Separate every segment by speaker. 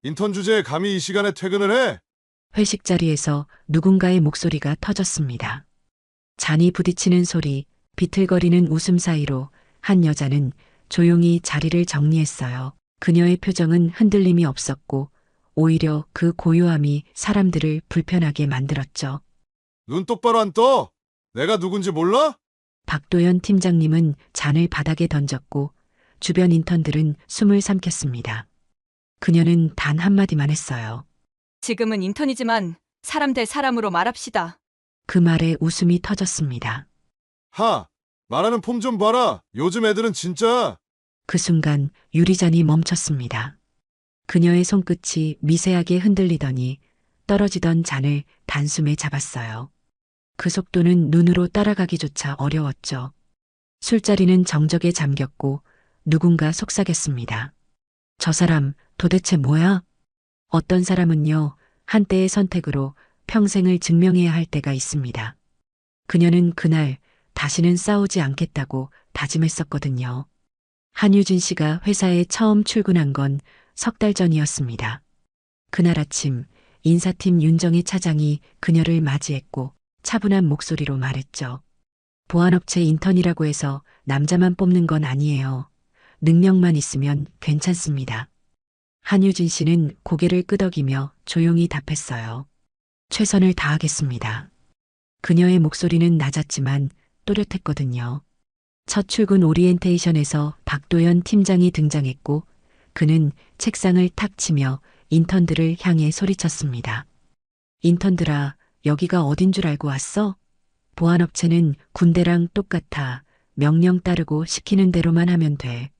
Speaker 1: 인턴 주제에 감히 이 시간에 퇴근을 해?
Speaker 2: 회식 자리에서 누군가의 목소리가 터졌습니다. 잔이 부딪히는 소리, 비틀거리는 웃음 사이로 한 여자는 조용히 자리를 정리했어요. 그녀의 표정은 흔들림이 없었고 오히려 그 고요함이 사람들을 불편하게 만들었죠.
Speaker 1: 눈 똑바로 안 떠? 내가 누군지 몰라?
Speaker 2: 박도연 팀장님은 잔을 바닥에 던졌고 주변 인턴들은 숨을 삼켰습니다. 그녀는 단 한마디만 했어요.
Speaker 3: 지금은 인턴이지만 사람 대 사람으로 말합시다.
Speaker 2: 그 말에 웃음이 터졌습니다.
Speaker 1: 하, 말하는 폼 좀 봐라. 요즘 애들은 진짜.
Speaker 2: 그 순간 유리잔이 멈췄습니다. 그녀의 손끝이 미세하게 흔들리더니 떨어지던 잔을 단숨에 잡았어요. 그 속도는 눈으로 따라가기조차 어려웠죠. 술자리는 정적에 잠겼고 누군가 속삭였습니다. 저 사람 도대체 뭐야? 어떤 사람은요, 한때의 선택으로 평생을 증명해야 할 때가 있습니다. 그녀는 그날 다시는 싸우지 않겠다고 다짐했었거든요. 한유진 씨가 회사에 처음 출근한 건 석 달 전이었습니다. 그날 아침 인사팀 윤정희 차장이 그녀를 맞이했고 차분한 목소리로 말했죠. 보안업체 인턴이라고 해서 남자만 뽑는 건 아니에요. 능력만 있으면 괜찮습니다. 한유진 씨는 고개를 끄덕이며 조용히 답했어요. 최선을 다하겠습니다. 그녀의 목소리는 낮았지만 또렷했거든요. 첫 출근 오리엔테이션에서 박도연 팀장이 등장했고 그는 책상을 탁 치며 인턴들을 향해 소리쳤습니다. 인턴들아, 여기가 어딘 줄 알고 왔어? 보안업체는 군대랑 똑같아. 명령 따르고 시키는 대로만 하면 돼.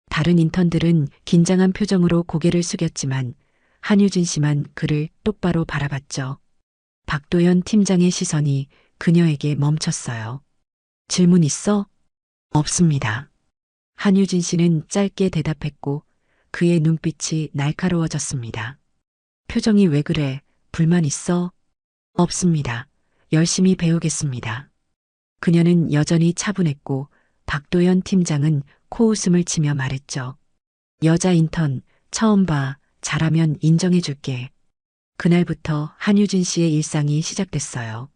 Speaker 2: 다른 인턴들은 긴장한 표정으로 고개를 숙였지만 한유진 씨만 그를 똑바로 바라봤죠. 박도연 팀장의 시선이 그녀에게 멈췄어요. 질문 있어? 없습니다. 한유진 씨는 짧게 대답했고 그의 눈빛이 날카로워졌습니다. 표정이 왜 그래? 불만 있어? 없습니다. 열심히 배우겠습니다. 그녀는 여전히 차분했고 박도연 팀장은 코웃음을 치며 말했죠. 여자 인턴 처음 봐. 잘하면 인정해줄게. 그날부터 한유진 씨의 일상이 시작됐어요.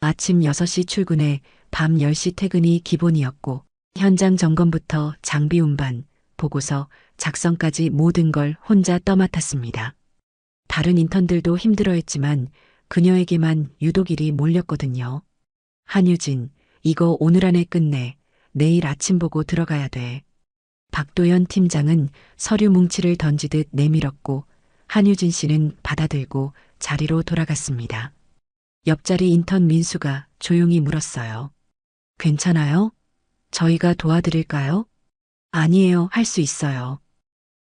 Speaker 2: 아침 6시 출근에 밤 10시 퇴근이 기본이었고 현장 점검부터 장비 운반, 보고서, 작성까지 모든 걸 혼자 떠맡았습니다. 다른 인턴들도 힘들어했지만 그녀에게만 유독 일이 몰렸거든요. 한유진, 이거 오늘 안에 끝내. 내일 아침 보고 들어가야 돼. 박도연 팀장은 서류 뭉치를 던지듯 내밀었고 한유진 씨는 받아들고 자리로 돌아갔습니다. 옆자리 인턴 민수가 조용히 물었어요. 괜찮아요? 저희가 도와드릴까요? 아니에요. 할 수 있어요.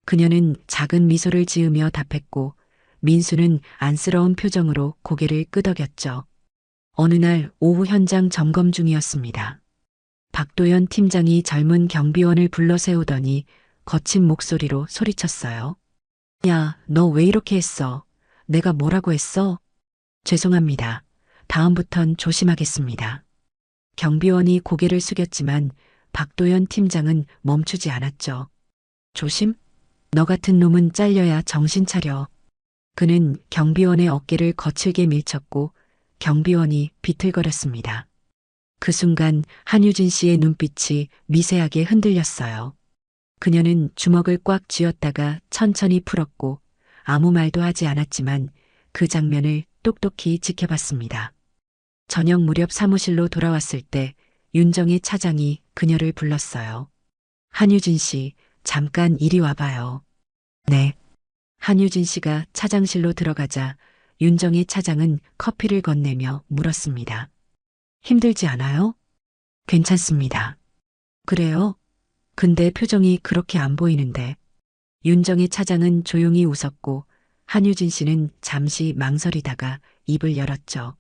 Speaker 2: 그녀는 작은 미소를 지으며 답했고 민수는 안쓰러운 표정으로 고개를 끄덕였죠. 어느 날 오후 현장 점검 중이었습니다. 박도연 팀장이 젊은 경비원을 불러 세우더니 거친 목소리로 소리쳤어요. 야, 너 왜 이렇게 했어? 내가 뭐라고 했어? 죄송합니다. 다음부턴 조심하겠습니다. 경비원이 고개를 숙였지만 박도연 팀장은 멈추지 않았죠. 조심? 너 같은 놈은 잘려야 정신 차려. 그는 경비원의 어깨를 거칠게 밀쳤고 경비원이 비틀거렸습니다. 그 순간 한유진 씨의 눈빛이 미세하게 흔들렸어요. 그녀는 주먹을 꽉 쥐었다가 천천히 풀었고 아무 말도 하지 않았지만 그 장면을 똑똑히 지켜봤습니다. 저녁 무렵 사무실로 돌아왔을 때 윤정희 차장이 그녀를 불렀어요. 한유진 씨, 잠깐 이리 와봐요. 네. 한유진 씨가 차장실로 들어가자 윤정희 차장은 커피를 건네며 물었습니다. 힘들지 않아요? 괜찮습니다. 그래요? 근데 표정이 그렇게 안 보이는데. 윤정희 차장은 조용히 웃었고 한유진 씨는 잠시 망설이다가 입을 열었죠.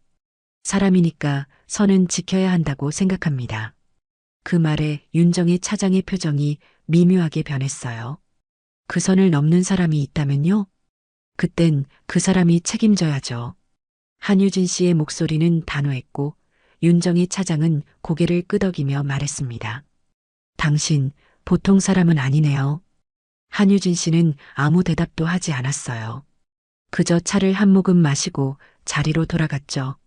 Speaker 2: 사람이니까 선은 지켜야 한다고 생각합니다. 그 말에 윤정희 차장의 표정이 미묘하게 변했어요. 그 선을 넘는 사람이 있다면요? 그땐 그 사람이 책임져야죠. 한유진 씨의 목소리는 단호했고 윤정희 차장은 고개를 끄덕이며 말했습니다. 당신 보통 사람은 아니네요. 한유진 씨는 아무 대답도 하지 않았어요. 그저 차를 한 모금 마시고 자리로 돌아갔죠.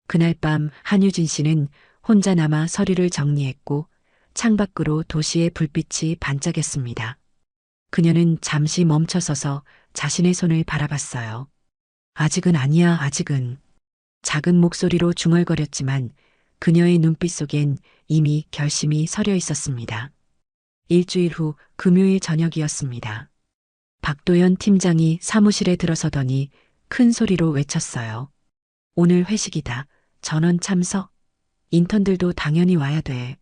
Speaker 2: 그날 밤 한유진 씨는 혼자 남아 서류를 정리했고 창밖으로 도시의 불빛이 반짝였습니다. 그녀는 잠시 멈춰서서 자신의 손을 바라봤어요. 아직은 아니야, 아직은. 작은 목소리로 중얼거렸지만 그녀의 눈빛 속엔 이미 결심이 서려 있었습니다. 일주일 후 금요일 저녁이었습니다. 박도연 팀장이 사무실에 들어서더니 큰 소리로 외쳤어요. 오늘 회식이다. 전원 참석. 인턴들도 당연히 와야 돼.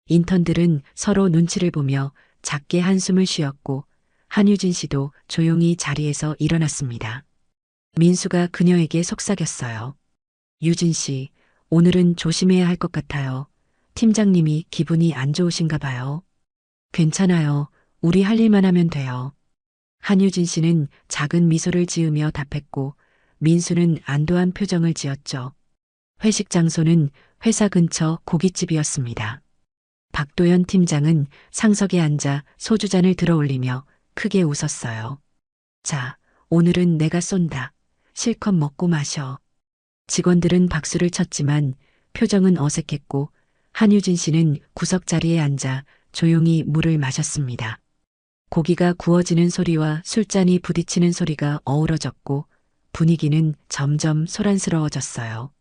Speaker 2: 인턴들은 서로 눈치를 보며 작게 한숨을 쉬었고 한유진 씨도 조용히 자리에서 일어났습니다. 민수가 그녀에게 속삭였어요. 유진 씨, 오늘은 조심해야 할 것 같아요. 팀장님이 기분이 안 좋으신가 봐요. 괜찮아요. 우리 할 일만 하면 돼요. 한유진 씨는 작은 미소를 지으며 답했고 민수는 안도한 표정을 지었죠. 회식 장소는 회사 근처 고깃집이었습니다. 박도연 팀장은 상석에 앉아 소주잔을 들어 올리며 크게 웃었어요. 자, 오늘은 내가 쏜다. 실컷 먹고 마셔. 직원들은 박수를 쳤지만 표정은 어색했고 한유진 씨는 구석 자리에 앉아 조용히 물을 마셨습니다. 고기가 구워지는 소리와 술잔이 부딪히는 소리가 어우러졌고 분위기는 점점 소란스러워졌어요.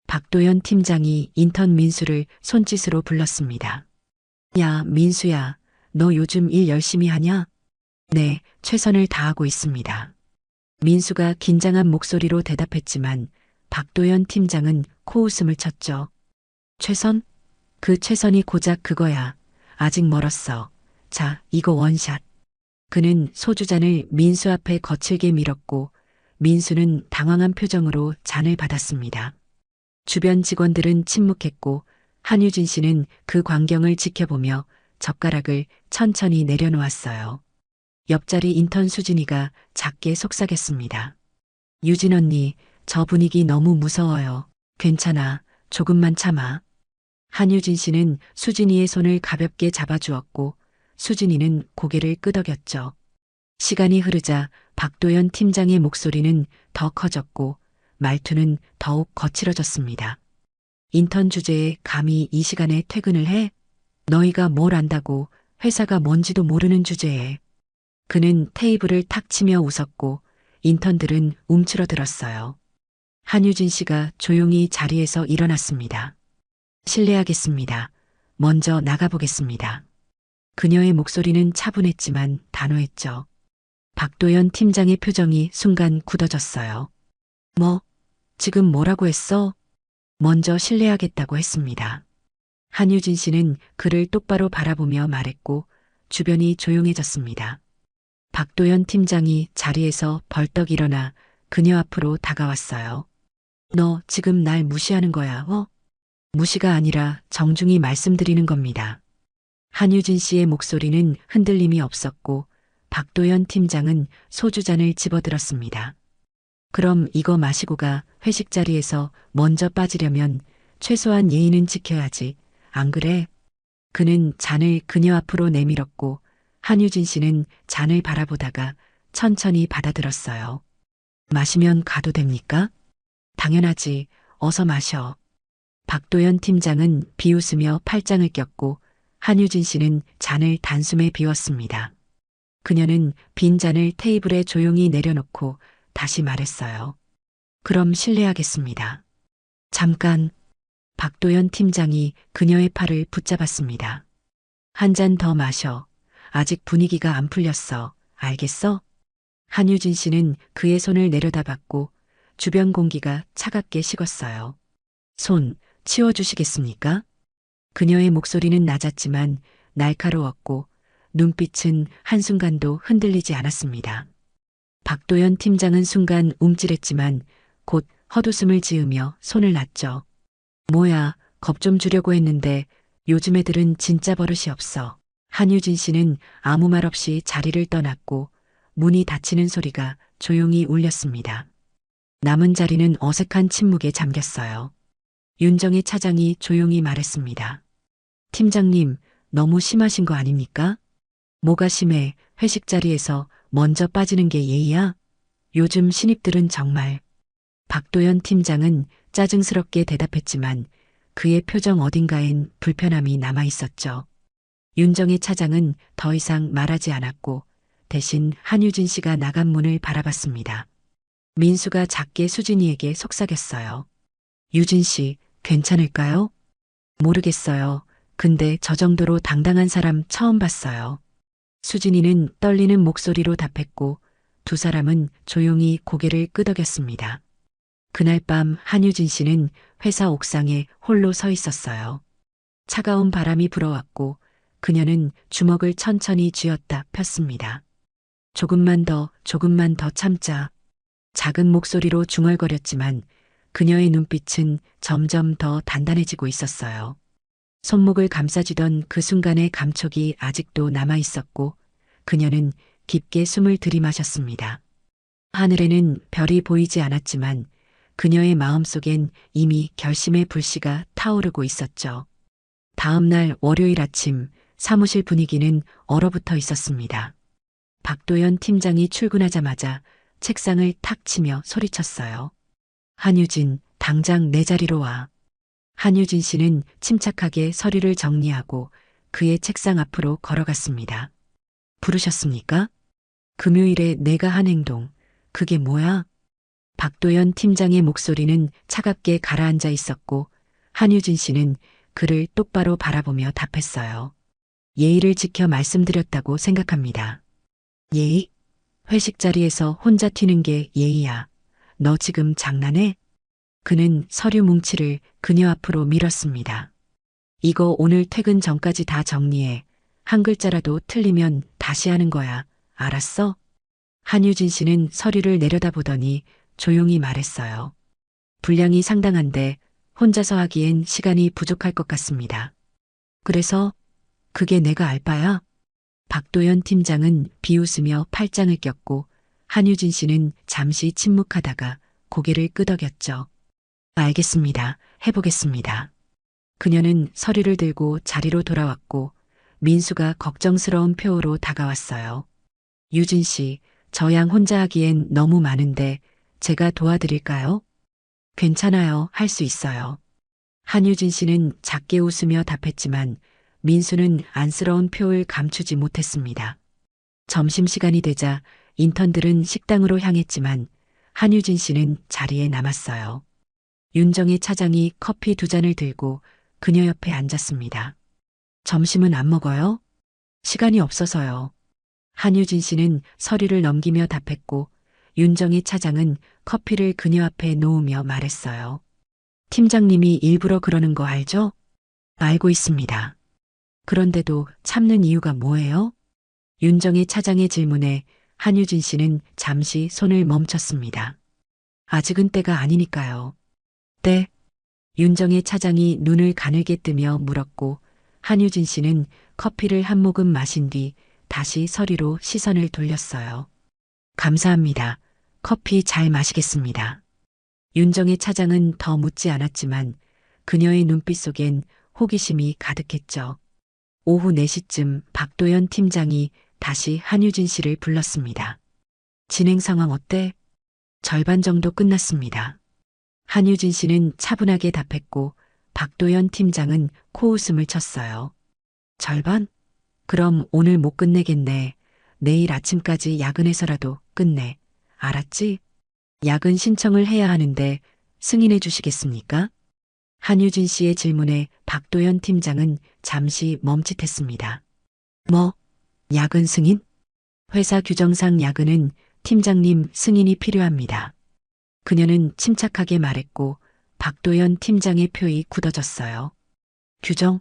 Speaker 2: 박도연 팀장이 인턴 민수를 손짓으로 불렀습니다. 야, 민수야, 너 요즘 일 열심히 하냐? 네, 최선을 다하고 있습니다. 민수가 긴장한 목소리로 대답했지만 박도연 팀장은 코웃음을 쳤죠. 최선? 그 최선이 고작 그거야. 아직 멀었어. 자, 이거 원샷. 그는 소주잔을 민수 앞에 거칠게 밀었고 민수는 당황한 표정으로 잔을 받았습니다. 주변 직원들은 침묵했고 한유진 씨는 그 광경을 지켜보며 젓가락을 천천히 내려놓았어요. 옆자리 인턴 수진이가 작게 속삭였습니다. 유진 언니, 저 분위기 너무 무서워요. 괜찮아. 조금만 참아. 한유진 씨는 수진이의 손을 가볍게 잡아주었고 수진이는 고개를 끄덕였죠. 시간이 흐르자 박도연 팀장의 목소리는 더 커졌고 말투는 더욱 거칠어졌습니다. 인턴 주제에 감히 이 시간에 퇴근을 해? 너희가 뭘 안다고 회사가 뭔지도 모르는 주제에. 그는 테이블을 탁 치며 웃었고 인턴들은 움츠러들었어요. 한유진 씨가 조용히 자리에서 일어났습니다. 실례하겠습니다. 먼저 나가보겠습니다. 그녀의 목소리는 차분했지만 단호했죠. 박도연 팀장의 표정이 순간 굳어졌어요. 뭐, 지금 뭐라고 했어? 먼저 실례하겠다고 했습니다. 한유진 씨는 그를 똑바로 바라보며 말했고 주변이 조용해졌습니다. 박도연 팀장이 자리에서 벌떡 일어나 그녀 앞으로 다가왔어요. 너 지금 날 무시하는 거야, 어? 무시가 아니라 정중히 말씀드리는 겁니다. 한유진 씨의 목소리는 흔들림이 없었고 박도연 팀장은 소주잔을 집어들었습니다. 그럼 이거 마시고 가. 회식 자리에서 먼저 빠지려면 최소한 예의는 지켜야지. 안 그래? 그는 잔을 그녀 앞으로 내밀었고 한유진 씨는 잔을 바라보다가 천천히 받아들었어요. 마시면 가도 됩니까? 당연하지. 어서 마셔. 박도연 팀장은 비웃으며 팔짱을 꼈고 한유진 씨는 잔을 단숨에 비웠습니다. 그녀는 빈 잔을 테이블에 조용히 내려놓고 다시 말했어요. 그럼 실례하겠습니다. 잠깐. 박도연 팀장이 그녀의 팔을 붙잡았습니다. 한 잔 더 마셔. 아직 분위기가 안 풀렸어. 알겠어? 한유진 씨는 그의 손을 내려다봤고 주변 공기가 차갑게 식었어요. 손 치워주시겠습니까? 그녀의 목소리는 낮았지만 날카로웠고 눈빛은 한순간도 흔들리지 않았습니다. 박도연 팀장은 순간 움찔했지만 곧 헛웃음을 지으며 손을 놨죠. 뭐야, 겁 좀 주려고 했는데 요즘 애들은 진짜 버릇이 없어. 한유진 씨는 아무 말 없이 자리를 떠났고 문이 닫히는 소리가 조용히 울렸습니다. 남은 자리는 어색한 침묵에 잠겼어요. 윤정희 차장이 조용히 말했습니다. 팀장님, 너무 심하신 거 아닙니까? 뭐가 심해? 회식 자리에서 먼저 빠지는 게 예의야? 요즘 신입들은 정말. 박도연 팀장은 짜증스럽게 대답했지만 그의 표정 어딘가엔 불편함이 남아 있었죠. 윤정희 차장은 더 이상 말하지 않았고 대신 한유진 씨가 나간 문을 바라봤습니다. 민수가 작게 수진이에게 속삭였어요. 유진 씨, 괜찮을까요? 모르겠어요. 근데 저 정도로 당당한 사람 처음 봤어요. 수진이는 떨리는 목소리로 답했고 두 사람은 조용히 고개를 끄덕였습니다. 그날 밤 한유진 씨는 회사 옥상에 홀로 서 있었어요. 차가운 바람이 불어왔고 그녀는 주먹을 천천히 쥐었다 폈습니다. 조금만 더 참자. 작은 목소리로 중얼거렸지만 그녀의 눈빛은 점점 더 단단해지고 있었어요. 손목을 감싸쥐던 그 순간의 감촉이 아직도 남아 있었고 그녀는 깊게 숨을 들이마셨습니다. 하늘에는 별이 보이지 않았지만 그녀의 마음속엔 이미 결심의 불씨가 타오르고 있었죠. 다음 날 월요일 아침 사무실 분위기는 얼어붙어 있었습니다. 박도연 팀장이 출근하자마자 책상을 탁 치며 소리쳤어요. 한유진, 당장 내 자리로 와. 한유진 씨는 침착하게 서류를 정리하고 그의 책상 앞으로 걸어갔습니다. 부르셨습니까? 금요일에 내가 한 행동, 그게 뭐야? 박도연 팀장의 목소리는 차갑게 가라앉아 있었고 한유진 씨는 그를 똑바로 바라보며 답했어요. 예의를 지켜 말씀드렸다고 생각합니다. 예의? 회식 자리에서 혼자 튀는 게 예의야. 너 지금 장난해? 그는 서류 뭉치를 그녀 앞으로 밀었습니다. 이거 오늘 퇴근 전까지 다 정리해. 한 글자라도 틀리면 다시 하는 거야. 알았어? 한유진 씨는 서류를 내려다보더니 조용히 말했어요. 분량이 상당한데 혼자서 하기엔 시간이 부족할 것 같습니다. 그래서 그게 내가 알 바야? 박도연 팀장은 비웃으며 팔짱을 꼈고 한유진 씨는 잠시 침묵하다가 고개를 끄덕였죠. 알겠습니다. 해보겠습니다. 그녀는 서류를 들고 자리로 돌아왔고 민수가 걱정스러운 표호로 다가왔어요. 유진 씨, 저 양 혼자 하기엔 너무 많은데 제가 도와드릴까요? 괜찮아요. 할 수 있어요. 한유진 씨는 작게 웃으며 답했지만 민수는 안쓰러운 표를 감추지 못했습니다. 점심시간이 되자 인턴들은 식당으로 향했지만 한유진 씨는 자리에 남았어요. 윤정희 차장이 커피 2잔을 들고 그녀 옆에 앉았습니다. 점심은 안 먹어요? 시간이 없어서요. 한유진 씨는 서류를 넘기며 답했고 윤정희 차장은 커피를 그녀 앞에 놓으며 말했어요. 팀장님이 일부러 그러는 거 알죠? 알고 있습니다. 그런데도 참는 이유가 뭐예요? 윤정희 차장의 질문에 한유진 씨는 잠시 손을 멈췄습니다. 아직은 때가 아니니까요. 때? 윤정희 차장이 눈을 가늘게 뜨며 물었고 한유진 씨는 커피를 한 모금 마신 뒤 다시 서류로 시선을 돌렸어요. 감사합니다. 커피 잘 마시겠습니다. 윤정희 차장은 더 묻지 않았지만 그녀의 눈빛 속엔 호기심이 가득했죠. 오후 4시쯤 박도연 팀장이 다시 한유진 씨를 불렀습니다. 진행 상황 어때? 절반 정도 끝났습니다. 한유진 씨는 차분하게 답했고 박도연 팀장은 코웃음을 쳤어요. 절반? 그럼 오늘 못 끝내겠네. 내일 아침까지 야근해서라도 끝내. 알았지? 야근 신청을 해야 하는데 승인해 주시겠습니까? 한유진 씨의 질문에 박도연 팀장은 잠시 멈칫했습니다. 뭐? 야근 승인? 회사 규정상 야근은 팀장님 승인이 필요합니다. 그녀는 침착하게 말했고 박도연 팀장의 표이 굳어졌어요. 규정?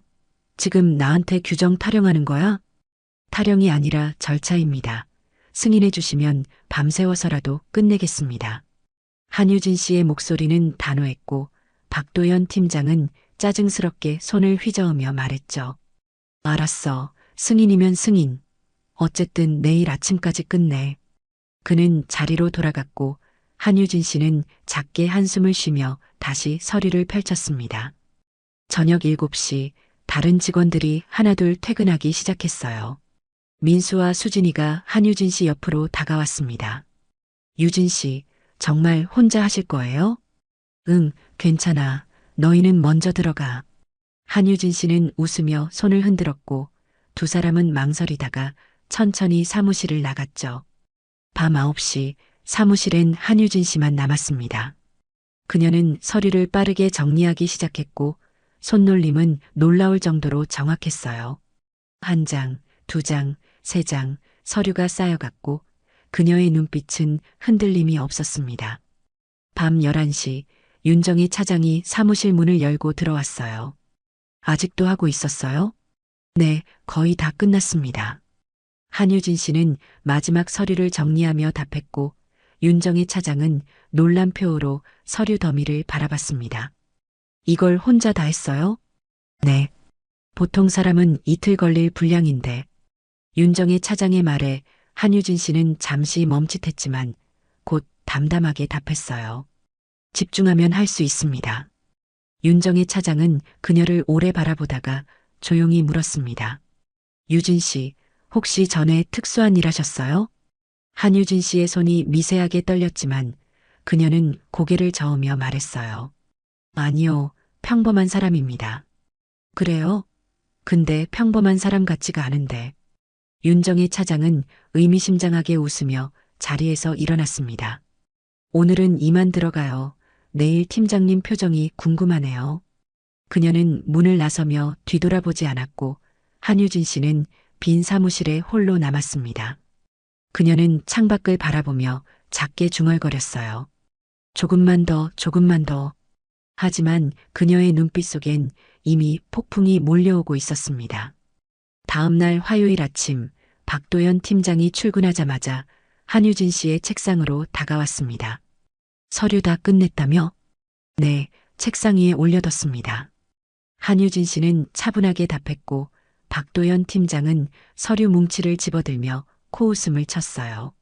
Speaker 2: 지금 나한테 규정 타령하는 거야? 타령이 아니라 절차입니다. 승인해 주시면 밤새워서라도 끝내겠습니다. 한유진 씨의 목소리는 단호했고 박도연 팀장은 짜증스럽게 손을 휘저으며 말했죠. 알았어. 승인이면 승인. 어쨌든 내일 아침까지 끝내. 그는 자리로 돌아갔고 한유진 씨는 작게 한숨을 쉬며 다시 서류를 펼쳤습니다. 저녁 7시 다른 직원들이 하나둘 퇴근하기 시작했어요. 민수와 수진이가 한유진 씨 옆으로 다가왔습니다. 유진 씨, 정말 혼자 하실 거예요? 응, 괜찮아. 너희는 먼저 들어가. 한유진 씨는 웃으며 손을 흔들었고 두 사람은 망설이다가 천천히 사무실을 나갔죠. 밤 9시 사무실엔 한유진 씨만 남았습니다. 그녀는 서류를 빠르게 정리하기 시작했고 손놀림은 놀라울 정도로 정확했어요. 한 장, 두 장, 세 장 서류가 쌓여갔고 그녀의 눈빛은 흔들림이 없었습니다. 밤 11시 윤정희 차장이 사무실 문을 열고 들어왔어요. 아직도 하고 있었어요? 네, 거의 다 끝났습니다. 한유진 씨는 마지막 서류를 정리하며 답했고 윤정희 차장은 놀란 표호로 서류 더미를 바라봤습니다. 이걸 혼자 다 했어요? 네. 보통 사람은 이틀 걸릴 분량인데 윤정희 차장의 말에 한유진 씨는 잠시 멈칫했지만 곧 담담하게 답했어요. 집중하면 할 수 있습니다. 윤정희 차장은 그녀를 오래 바라보다가 조용히 물었습니다. 유진 씨, 혹시 전에 특수한 일 하셨어요? 한유진 씨의 손이 미세하게 떨렸지만 그녀는 고개를 저으며 말했어요. 아니요, 평범한 사람입니다. 그래요? 근데 평범한 사람 같지가 않은데. 윤정희 차장은 의미심장하게 웃으며 자리에서 일어났습니다. 오늘은 이만 들어가요. 내일 팀장님 표정이 궁금하네요. 그녀는 문을 나서며 뒤돌아보지 않았고 한유진 씨는 빈 사무실에 홀로 남았습니다. 그녀는 창밖을 바라보며 작게 중얼거렸어요. 조금만 더, 조금만 더. 하지만 그녀의 눈빛 속엔 이미 폭풍이 몰려오고 있었습니다. 다음 날 화요일 아침 박도연 팀장이 출근하자마자 한유진 씨의 책상으로 다가왔습니다. 서류 다 끝냈다며? 네, 책상 위에 올려뒀습니다. 한유진 씨는 차분하게 답했고 박도연 팀장은 서류 뭉치를 집어들며 코웃음을 쳤어요.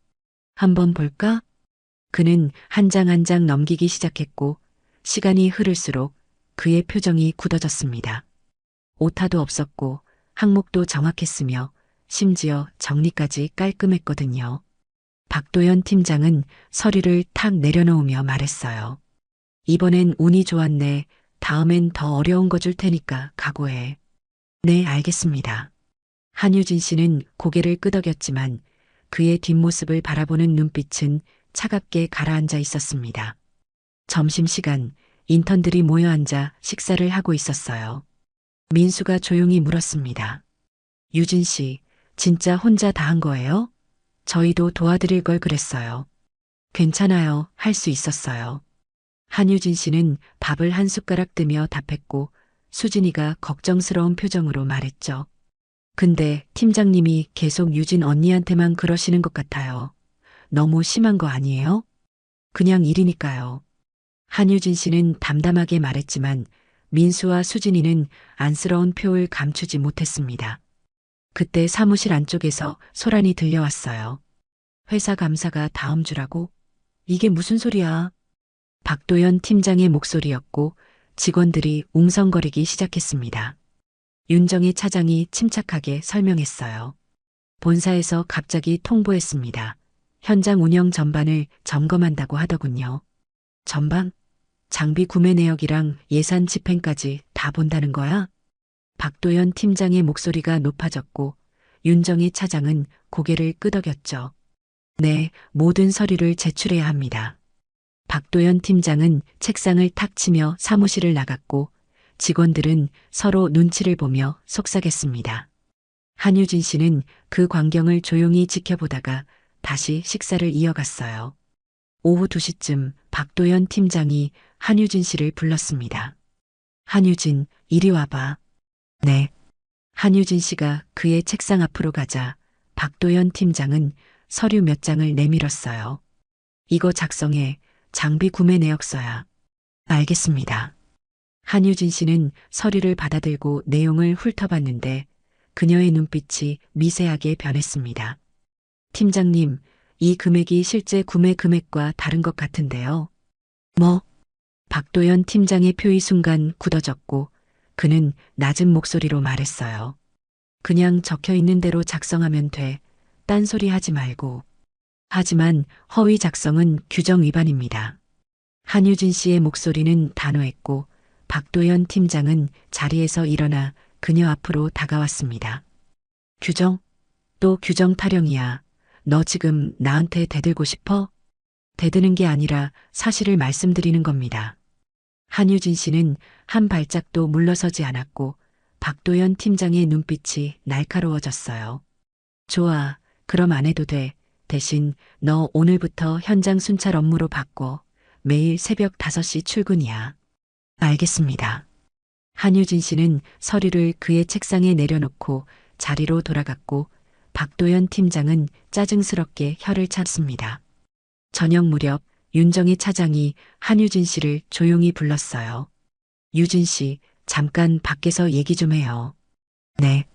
Speaker 2: 한번 볼까? 그는 한 장 한 장 넘기기 시작했고 시간이 흐를수록 그의 표정이 굳어졌습니다. 오타도 없었고 항목도 정확했으며 심지어 정리까지 깔끔했거든요. 박도연 팀장은 서류를 탁 내려놓으며 말했어요. 이번엔 운이 좋았네. 다음엔 더 어려운 거 줄 테니까 각오해. 네, 알겠습니다. 한유진 씨는 고개를 끄덕였지만 그의 뒷모습을 바라보는 눈빛은 차갑게 가라앉아 있었습니다. 점심시간 인턴들이 모여 앉아 식사를 하고 있었어요. 민수가 조용히 물었습니다. 유진 씨, 진짜 혼자 다 한 거예요? 저희도 도와드릴 걸 그랬어요. 괜찮아요. 할 수 있었어요. 한유진 씨는 밥을 한 숟가락 뜨며 답했고 수진이가 걱정스러운 표정으로 말했죠. 근데 팀장님이 계속 유진 언니한테만 그러시는 것 같아요. 너무 심한 거 아니에요? 그냥 일이니까요. 한유진 씨는 담담하게 말했지만 민수와 수진이는 안쓰러운 표를 감추지 못했습니다. 그때 사무실 안쪽에서 소란이 들려왔어요. 회사 감사가 다음 주라고? 이게 무슨 소리야? 박도연 팀장의 목소리였고 직원들이 웅성거리기 시작했습니다. 윤정희 차장이 침착하게 설명했어요. 본사에서 갑자기 통보했습니다. 현장 운영 전반을 점검한다고 하더군요. 전반? 장비 구매 내역이랑 예산 집행까지 다 본다는 거야? 박도연 팀장의 목소리가 높아졌고 윤정희 차장은 고개를 끄덕였죠. 네, 모든 서류를 제출해야 합니다. 박도연 팀장은 책상을 탁 치며 사무실을 나갔고 직원들은 서로 눈치를 보며 속삭였습니다. 한유진 씨는 그 광경을 조용히 지켜보다가 다시 식사를 이어갔어요. 오후 2시쯤 박도연 팀장이 한유진 씨를 불렀습니다. 한유진, 이리 와봐. 네. 한유진 씨가 그의 책상 앞으로 가자 박도연 팀장은 서류 몇 장을 내밀었어요. 이거 작성해. 장비 구매 내역서야. 알겠습니다. 한유진 씨는 서류를 받아들고 내용을 훑어봤는데 그녀의 눈빛이 미세하게 변했습니다. 팀장님, 이 금액이 실제 구매 금액과 다른 것 같은데요. 뭐? 박도연 팀장의 표의 순간 굳어졌고 그는 낮은 목소리로 말했어요. 그냥 적혀 있는 대로 작성하면 돼. 딴소리 하지 말고. 하지만 허위 작성은 규정 위반입니다. 한유진 씨의 목소리는 단호했고 박도연 팀장은 자리에서 일어나 그녀 앞으로 다가왔습니다. 규정? 또 규정 타령이야. 너 지금 나한테 대들고 싶어? 대드는 게 아니라 사실을 말씀드리는 겁니다. 한유진 씨는 한 발짝도 물러서지 않았고 박도연 팀장의 눈빛이 날카로워졌어요. 좋아, 그럼 안 해도 돼. 대신 너 오늘부터 현장 순찰 업무로 바꿔. 매일 새벽 5시 출근이야. 알겠습니다. 한유진 씨는 서류를 그의 책상에 내려놓고 자리로 돌아갔고 박도연 팀장은 짜증스럽게 혀를 찼습니다. 저녁 무렵 윤정희 차장이 한유진 씨를 조용히 불렀어요. 유진 씨, 잠깐 밖에서 얘기 좀 해요. 네.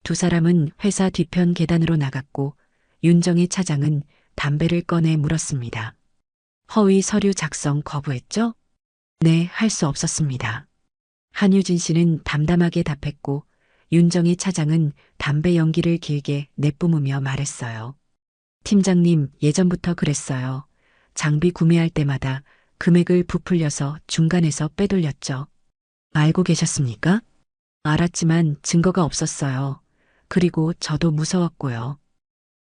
Speaker 2: 두 사람은 회사 뒤편 계단으로 나갔고 윤정희 차장은 담배를 꺼내 물었습니다. 허위 서류 작성 거부했죠? 네, 할 수 없었습니다. 한유진 씨는 담담하게 답했고 윤정희 차장은 담배 연기를 길게 내뿜으며 말했어요. 팀장님, 예전부터 그랬어요. 장비 구매할 때마다 금액을 부풀려서 중간에서 빼돌렸죠. 알고 계셨습니까? 알았지만 증거가 없었어요. 그리고 저도 무서웠고요.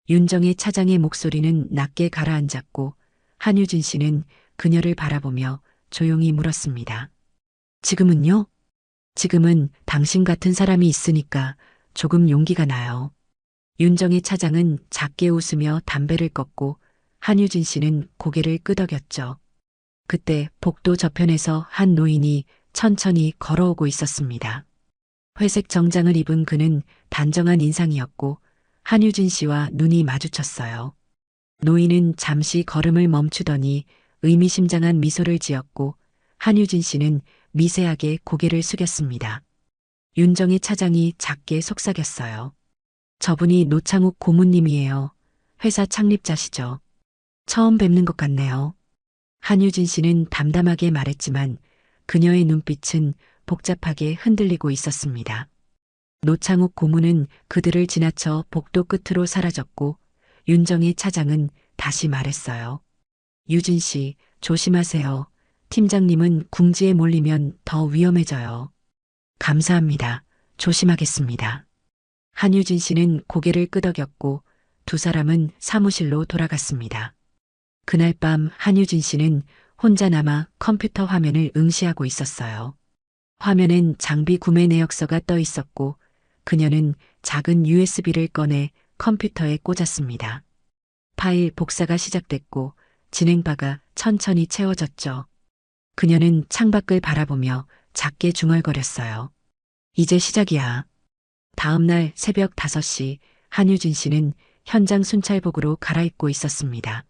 Speaker 2: 윤정희 차장의 목소리는 낮게 가라앉았고 한유진 씨는 그녀를 바라보며 조용히 물었습니다. 지금은요? 지금은 당신 같은 사람이 있으니까 조금 용기가 나요. 윤정희 차장은 작게 웃으며 담배를 껐고 한유진 씨는 고개를 끄덕였죠. 그때 복도 저편에서 한 노인이 천천히 걸어오고 있었습니다. 회색 정장을 입은 그는 단정한 인상이었고 한유진 씨와 눈이 마주쳤어요. 노인은 잠시 걸음을 멈추더니 의미심장한 미소를 지었고 한유진 씨는 미세하게 고개를 숙였습니다. 윤정희 차장이 작게 속삭였어요. 저분이 노창욱 고문님이에요. 회사 창립자시죠. 처음 뵙는 것 같네요. 한유진 씨는 담담하게 말했지만 그녀의 눈빛은 복잡하게 흔들리고 있었습니다. 노창욱 고문은 그들을 지나쳐 복도 끝으로 사라졌고 윤정희 차장은 다시 말했어요. 유진 씨, 조심하세요. 팀장님은 궁지에 몰리면 더 위험해져요. 감사합니다. 조심하겠습니다. 한유진 씨는 고개를 끄덕였고 두 사람은 사무실로 돌아갔습니다. 그날 밤 한유진 씨는 혼자 남아 컴퓨터 화면을 응시하고 있었어요. 화면엔 장비 구매 내역서가 떠 있었고 그녀는 작은 USB를 꺼내 컴퓨터에 꽂았습니다. 파일 복사가 시작됐고 진행바가 천천히 채워졌죠. 그녀는 창밖을 바라보며 작게 중얼거렸어요. 이제 시작이야. 다음 날 새벽 5시 한유진 씨는 현장 순찰복으로 갈아입고 있었습니다.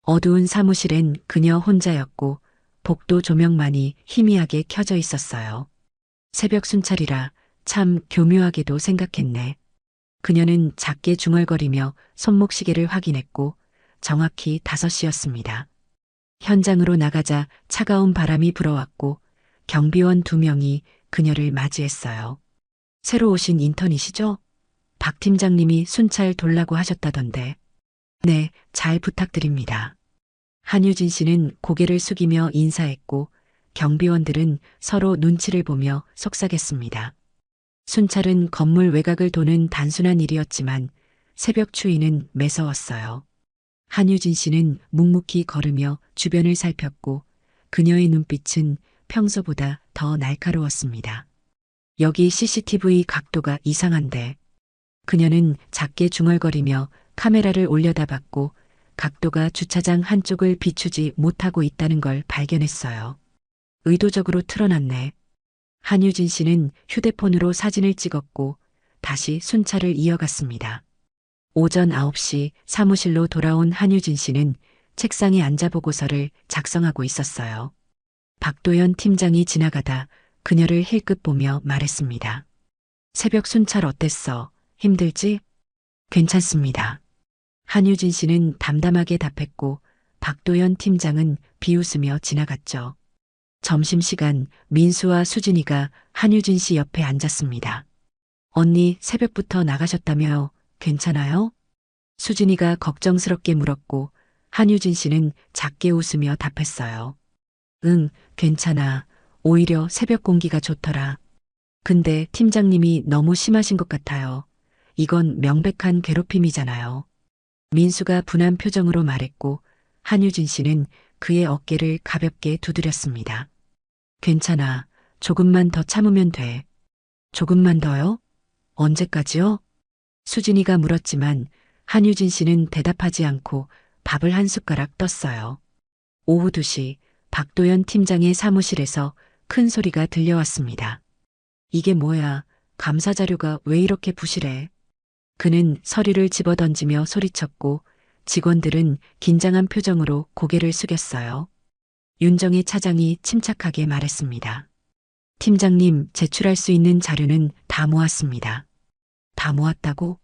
Speaker 2: 어두운 사무실엔 그녀 혼자였고 복도 조명만이 희미하게 켜져 있었어요. 새벽 순찰이라 참 교묘하게도 생각했네. 그녀는 작게 중얼거리며 손목시계를 확인했고 정확히 5시였습니다. 현장으로 나가자 차가운 바람이 불어왔고 경비원 2명이 그녀를 맞이했어요. 새로 오신 인턴이시죠? 박 팀장님이 순찰 돌라고 하셨다던데. 네, 잘 부탁드립니다. 한유진 씨는 고개를 숙이며 인사했고 경비원들은 서로 눈치를 보며 속삭였습니다. 순찰은 건물 외곽을 도는 단순한 일이었지만 새벽 추위는 매서웠어요. 한유진 씨는 묵묵히 걸으며 주변을 살폈고 그녀의 눈빛은 평소보다 더 날카로웠습니다. 여기 CCTV 각도가 이상한데. 그녀는 작게 중얼거리며 카메라를 올려다봤고 각도가 주차장 한쪽을 비추지 못하고 있다는 걸 발견했어요. 의도적으로 틀어놨네. 한유진 씨는 휴대폰으로 사진을 찍었고 다시 순찰을 이어갔습니다. 오전 9시 사무실로 돌아온 한유진 씨는 책상에 앉아 보고서를 작성하고 있었어요. 박도연 팀장이 지나가다 그녀를 힐끗 보며 말했습니다. 새벽 순찰 어땠어? 힘들지? 괜찮습니다. 한유진 씨는 담담하게 답했고 박도연 팀장은 비웃으며 지나갔죠. 점심시간 민수와 수진이가 한유진 씨 옆에 앉았습니다. 언니 새벽부터 나가셨다며요. 괜찮아요? 수진이가 걱정스럽게 물었고 한유진 씨는 작게 웃으며 답했어요. 응, 괜찮아. 오히려 새벽 공기가 좋더라. 근데 팀장님이 너무 심하신 것 같아요. 이건 명백한 괴롭힘이잖아요. 민수가 분한 표정으로 말했고 한유진 씨는 그의 어깨를 가볍게 두드렸습니다. 괜찮아. 조금만 더 참으면 돼. 조금만 더요? 언제까지요? 수진이가 물었지만 한유진 씨는 대답하지 않고 밥을 한 숟가락 떴어요. 오후 2시 박도연 팀장의 사무실에서 큰 소리가 들려왔습니다. 이게 뭐야? 감사 자료가 왜 이렇게 부실해? 그는 서류를 집어던지며 소리쳤고 직원들은 긴장한 표정으로 고개를 숙였어요. 윤정희 차장이 침착하게 말했습니다. 팀장님, 제출할 수 있는 자료는 다 모았습니다. 다 모았다고?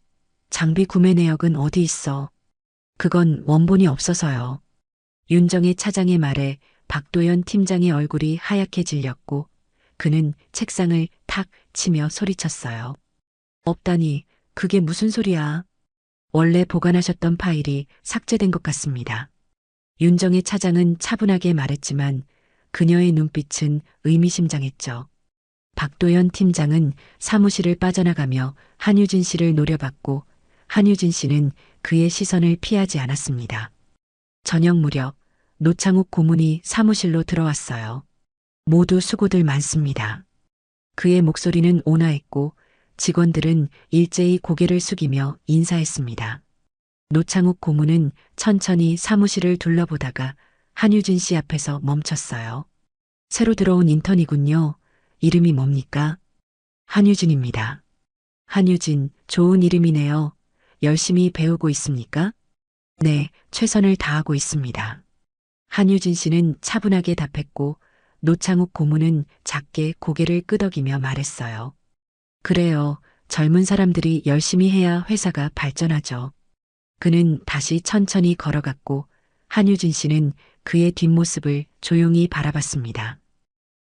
Speaker 2: 장비 구매 내역은 어디 있어? 그건 원본이 없어서요. 윤정희 차장의 말에 박도연 팀장의 얼굴이 하얗게 질렸고 그는 책상을 탁 치며 소리쳤어요. 없다니, 그게 무슨 소리야? 원래 보관하셨던 파일이 삭제된 것 같습니다. 윤정희 차장은 차분하게 말했지만 그녀의 눈빛은 의미심장했죠. 박도연 팀장은 사무실을 빠져나가며 한유진 씨를 노려봤고 한유진 씨는 그의 시선을 피하지 않았습니다. 저녁 무렵 노창욱 고문이 사무실로 들어왔어요. 모두 수고들 많습니다. 그의 목소리는 온화했고 직원들은 일제히 고개를 숙이며 인사했습니다. 노창욱 고문은 천천히 사무실을 둘러보다가 한유진 씨 앞에서 멈췄어요. 새로 들어온 인턴이군요. 이름이 뭡니까? 한유진입니다. 한유진, 좋은 이름이네요. 열심히 배우고 있습니까? 네, 최선을 다하고 있습니다. 한유진 씨는 차분하게 답했고 노창욱 고문은 작게 고개를 끄덕이며 말했어요. 그래요. 젊은 사람들이 열심히 해야 회사가 발전하죠. 그는 다시 천천히 걸어갔고 한유진 씨는 그의 뒷모습을 조용히 바라봤습니다.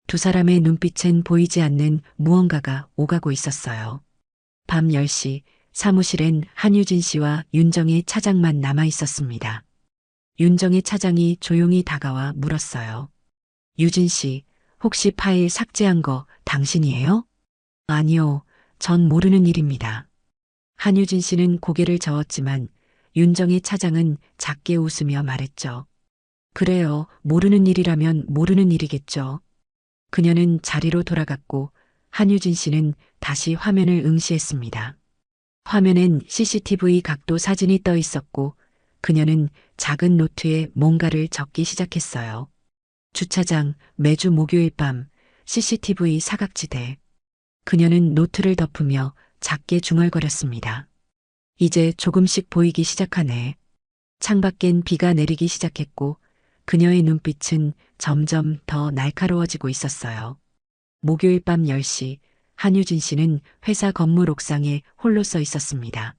Speaker 2: 두 사람의 눈빛엔 보이지 않는 무언가가 오가고 있었어요. 밤 10시 사무실엔 한유진 씨와 윤정희 차장만 남아 있었습니다. 윤정희 차장이 조용히 다가와 물었어요. 유진 씨, 혹시 파일 삭제한 거 당신이에요? 아니요, 전 모르는 일입니다. 한유진 씨는 고개를 저었지만 윤정희 차장은 작게 웃으며 말했죠. 그래요, 모르는 일이라면 모르는 일이겠죠. 그녀는 자리로 돌아갔고 한유진 씨는 다시 화면을 응시했습니다. 화면엔 CCTV 각도 사진이 떠 있었고 그녀는 작은 노트에 뭔가를 적기 시작했어요. 주차장, 매주 목요일 밤, CCTV 사각지대. 그녀는 노트를 덮으며 작게 중얼거렸습니다. 이제 조금씩 보이기 시작하네. 창밖엔 비가 내리기 시작했고 그녀의 눈빛은 점점 더 날카로워지고 있었어요. 목요일 밤 10시 한유진 씨는 회사 건물 옥상에 홀로 서 있었습니다.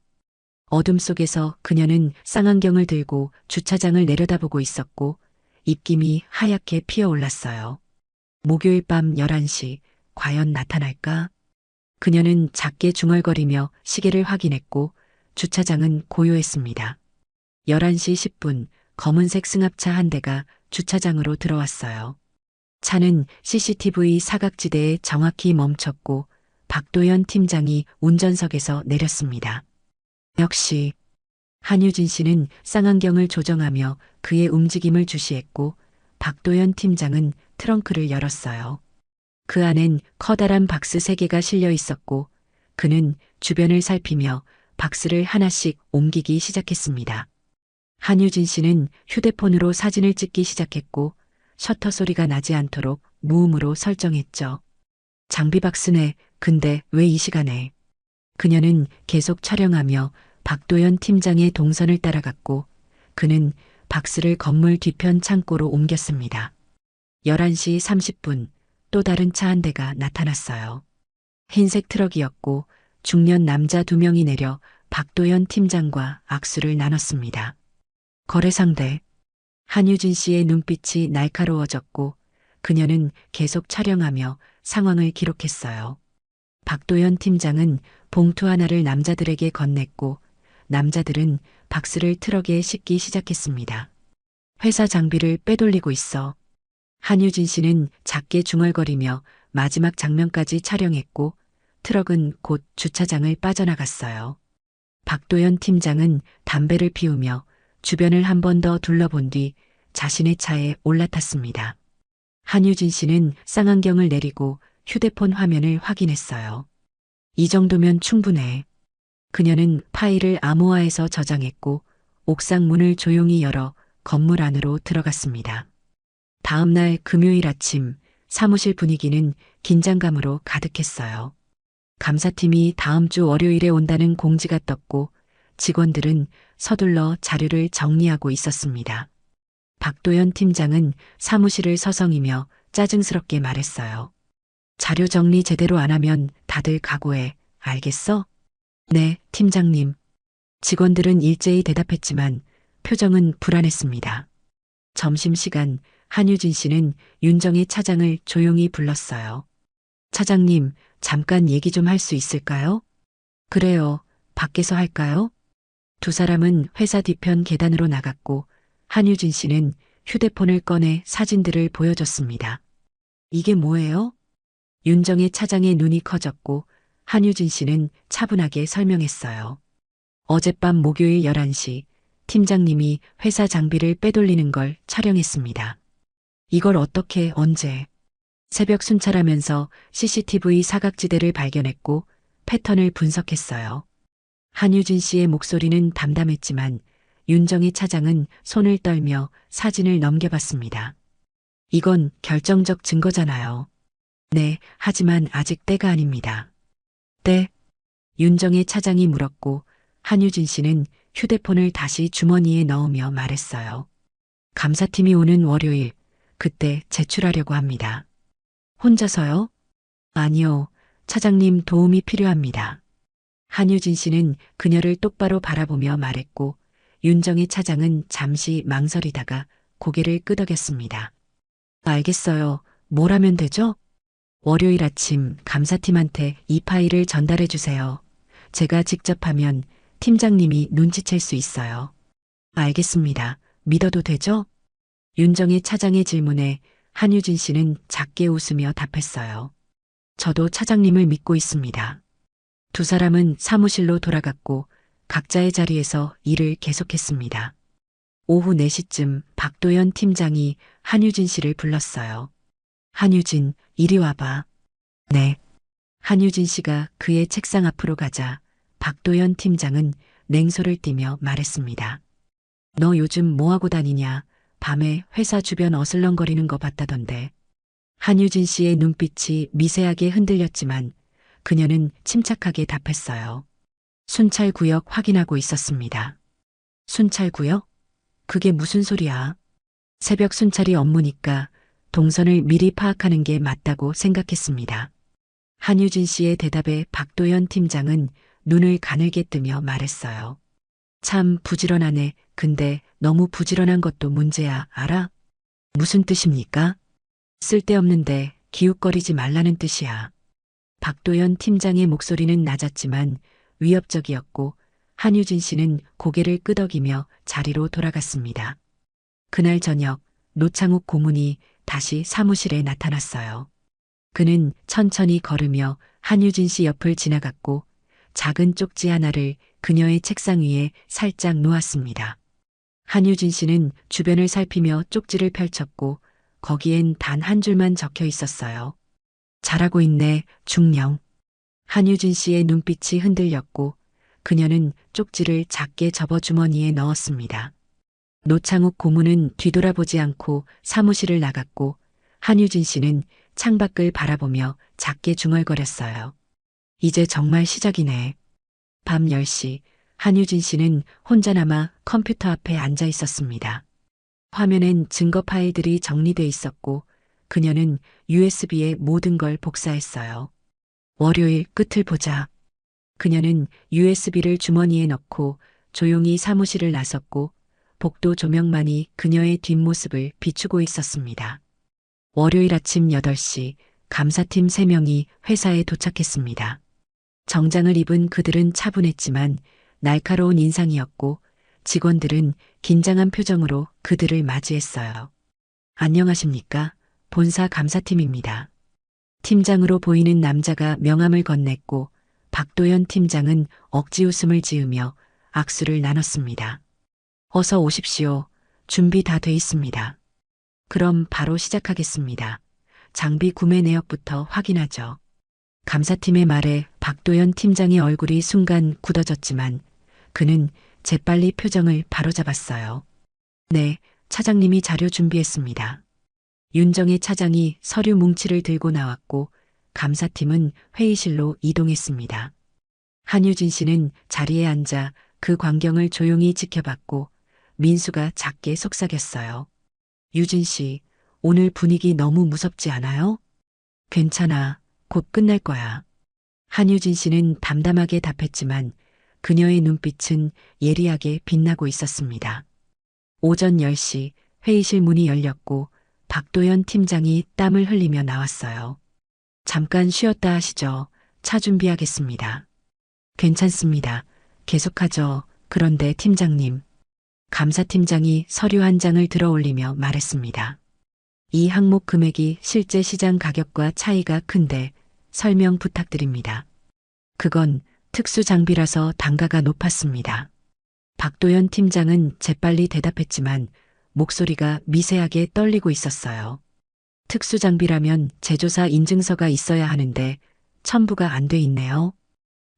Speaker 2: 어둠 속에서 그녀는 쌍안경을 들고 주차장을 내려다보고 있었고 입김이 하얗게 피어올랐어요. 목요일 밤 11시 과연 나타날까? 그녀는 작게 중얼거리며 시계를 확인했고 주차장은 고요했습니다. 11시 10분 검은색 승합차 한 대가 주차장으로 들어왔어요. 차는 CCTV 사각지대에 정확히 멈췄고 박도연 팀장이 운전석에서 내렸습니다. 역시 한유진 씨는 쌍안경을 조정하며 그의 움직임을 주시했고 박도연 팀장은 트렁크를 열었어요. 그 안엔 커다란 박스 3개가 실려 있었고 그는 주변을 살피며 박스를 하나씩 옮기기 시작했습니다. 한유진 씨는 휴대폰으로 사진을 찍기 시작했고 셔터 소리가 나지 않도록 무음으로 설정했죠. 장비 박스네. 근데 왜 이 시간에? 그녀는 계속 촬영하며 박도연 팀장의 동선을 따라갔고 그는 박스를 건물 뒤편 창고로 옮겼습니다. 11시 30분 또 다른 차 한 대가 나타났어요. 흰색 트럭이었고 중년 남자 2명이 내려 박도연 팀장과 악수를 나눴습니다. 거래 상대. 한유진 씨의 눈빛이 날카로워졌고 그녀는 계속 촬영하며 상황을 기록했어요. 박도연 팀장은 봉투 하나를 남자들에게 건넸고 남자들은 박스를 트럭에 싣기 시작했습니다. 회사 장비를 빼돌리고 있어. 한유진 씨는 작게 중얼거리며 마지막 장면까지 촬영했고 트럭은 곧 주차장을 빠져나갔어요. 박도연 팀장은 담배를 피우며 주변을 한 번 더 둘러본 뒤 자신의 차에 올라탔습니다. 한유진 씨는 쌍안경을 내리고 휴대폰 화면을 확인했어요. 이 정도면 충분해. 그녀는 파일을 암호화해서 저장했고 옥상 문을 조용히 열어 건물 안으로 들어갔습니다. 다음 날 금요일 아침 사무실 분위기는 긴장감으로 가득했어요. 감사팀이 다음 주 월요일에 온다는 공지가 떴고 직원들은 서둘러 자료를 정리하고 있었습니다. 박도연 팀장은 사무실을 서성이며 짜증스럽게 말했어요. 자료 정리 제대로 안 하면 다들 각오해. 알겠어? 네, 팀장님. 직원들은 일제히 대답했지만 표정은 불안했습니다. 점심시간 한유진 씨는 윤정의 차장을 조용히 불렀어요. 차장님, 잠깐 얘기 좀 할 수 있을까요? 그래요. 밖에서 할까요? 두 사람은 회사 뒤편 계단으로 나갔고 한유진 씨는 휴대폰을 꺼내 사진들을 보여줬습니다. 이게 뭐예요? 윤정의 차장의 눈이 커졌고 한유진 씨는 차분하게 설명했어요. 어젯밤 목요일 11시 팀장님이 회사 장비를 빼돌리는 걸 촬영했습니다. 이걸 어떻게 언제? 새벽 순찰하면서 CCTV 사각지대를 발견했고 패턴을 분석했어요. 한유진 씨의 목소리는 담담했지만 윤정희 차장은 손을 떨며 사진을 넘겨봤습니다. 이건 결정적 증거잖아요. 네, 하지만 아직 때가 아닙니다. 때? 윤정희 차장이 물었고 한유진 씨는 휴대폰을 다시 주머니에 넣으며 말했어요. 감사팀이 오는 월요일, 그때 제출하려고 합니다. 혼자서요? 아니요, 차장님 도움이 필요합니다. 한유진 씨는 그녀를 똑바로 바라보며 말했고 윤정희 차장은 잠시 망설이다가 고개를 끄덕였습니다. 알겠어요. 뭘 하면 되죠? 월요일 아침 감사팀한테 이 파일을 전달해 주세요. 제가 직접 하면 팀장님이 눈치챌 수 있어요. 알겠습니다. 믿어도 되죠? 윤정희 차장의 질문에 한유진 씨는 작게 웃으며 답했어요. 저도 차장님을 믿고 있습니다. 두 사람은 사무실로 돌아갔고 각자의 자리에서 일을 계속했습니다. 오후 4시쯤 박도연 팀장이 한유진 씨를 불렀어요. 한유진, 이리 와봐. 네. 한유진 씨가 그의 책상 앞으로 가자 박도연 팀장은 냉소를 띠며 말했습니다. 너 요즘 뭐하고 다니냐? 밤에 회사 주변 어슬렁거리는 거 봤다던데. 한유진 씨의 눈빛이 미세하게 흔들렸지만 그녀는 침착하게 답했어요. 순찰구역 확인하고 있었습니다. 순찰구역? 그게 무슨 소리야? 새벽 순찰이 업무니까 동선을 미리 파악하는 게 맞다고 생각했습니다. 한유진 씨의 대답에 박도연 팀장은 눈을 가늘게 뜨며 말했어요. 참 부지런하네. 근데 너무 부지런한 것도 문제야. 알아? 무슨 뜻입니까? 쓸데없는데 기웃거리지 말라는 뜻이야. 박도연 팀장의 목소리는 낮았지만 위협적이었고 한유진 씨는 고개를 끄덕이며 자리로 돌아갔습니다. 그날 저녁 노창욱 고문이 다시 사무실에 나타났어요. 그는 천천히 걸으며 한유진 씨 옆을 지나갔고 작은 쪽지 하나를 그녀의 책상 위에 살짝 놓았습니다. 한유진 씨는 주변을 살피며 쪽지를 펼쳤고 거기엔 단 한 줄만 적혀 있었어요. 잘하고 있네, 중령. 한유진 씨의 눈빛이 흔들렸고 그녀는 쪽지를 작게 접어 주머니에 넣었습니다. 노창욱 고문은 뒤돌아보지 않고 사무실을 나갔고 한유진 씨는 창밖을 바라보며 작게 중얼거렸어요. 이제 정말 시작이네. 밤 10시 한유진 씨는 혼자 남아 컴퓨터 앞에 앉아 있었습니다. 화면엔 증거 파일들이 정리돼 있었고 그녀는 USB에 모든 걸 복사했어요. 월요일 끝을 보자. 그녀는 USB를 주머니에 넣고 조용히 사무실을 나섰고 복도 조명만이 그녀의 뒷모습을 비추고 있었습니다. 월요일 아침 8시 감사팀 3명이 회사에 도착했습니다. 정장을 입은 그들은 차분했지만 날카로운 인상이었고 직원들은 긴장한 표정으로 그들을 맞이했어요. 안녕하십니까? 본사 감사팀입니다. 팀장으로 보이는 남자가 명함을 건넸고 박도연 팀장은 억지 웃음을 지으며 악수를 나눴습니다. 어서 오십시오. 준비 다 돼 있습니다. 그럼 바로 시작하겠습니다. 장비 구매 내역부터 확인하죠. 감사팀의 말에 박도연 팀장의 얼굴이 순간 굳어졌지만 그는 재빨리 표정을 바로잡았어요. 네, 차장님이 자료 준비했습니다. 윤정의 차장이 서류 뭉치를 들고 나왔고 감사팀은 회의실로 이동했습니다. 한유진 씨는 자리에 앉아 그 광경을 조용히 지켜봤고 민수가 작게 속삭였어요. 유진 씨, 오늘 분위기 너무 무섭지 않아요? 괜찮아. 곧 끝날 거야. 한유진 씨는 담담하게 답했지만 그녀의 눈빛은 예리하게 빛나고 있었습니다. 오전 10시 회의실 문이 열렸고 박도연 팀장이 땀을 흘리며 나왔어요. 잠깐 쉬었다 하시죠. 차 준비하겠습니다. 괜찮습니다. 계속하죠. 그런데 팀장님. 감사팀장이 서류 한 장을 들어 올리며 말했습니다. 이 항목 금액이 실제 시장 가격과 차이가 큰데 설명 부탁드립니다. 그건 특수 장비라서 단가가 높았습니다. 박도연 팀장은 재빨리 대답했지만 목소리가 미세하게 떨리고 있었어요. 특수 장비라면 제조사 인증서가 있어야 하는데 첨부가 안 돼 있네요.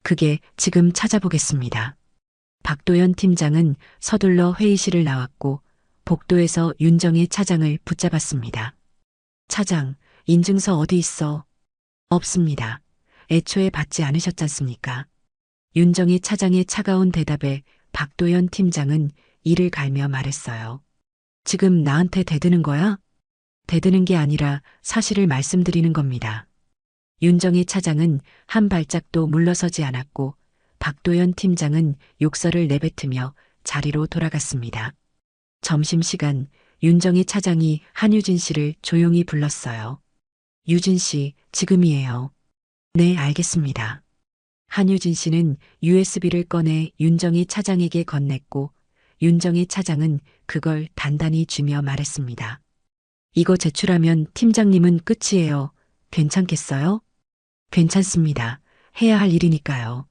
Speaker 2: 그게 지금 찾아보겠습니다. 박도연 팀장은 서둘러 회의실을 나왔고 복도에서 윤정의 차장을 붙잡았습니다. 차장, 인증서 어디 있어? 없습니다. 애초에 받지 않으셨잖습니까? 윤정의 차장의 차가운 대답에 박도연 팀장은 이를 갈며 말했어요. 지금 나한테 대드는 거야? 대드는 게 아니라 사실을 말씀드리는 겁니다. 윤정의 차장은 한 발짝도 물러서지 않았고 박도연 팀장은 욕설을 내뱉으며 자리로 돌아갔습니다. 점심시간 윤정의 차장이 한유진 씨를 조용히 불렀어요. 유진 씨, 지금이에요. 네, 알겠습니다. 한유진 씨는 USB를 꺼내 윤정의 차장에게 건넸고 윤정의 차장은 그걸 단단히 쥐며 말했습니다. 이거 제출하면 팀장님은 끝이에요. 괜찮겠어요? 괜찮습니다. 해야 할 일이니까요.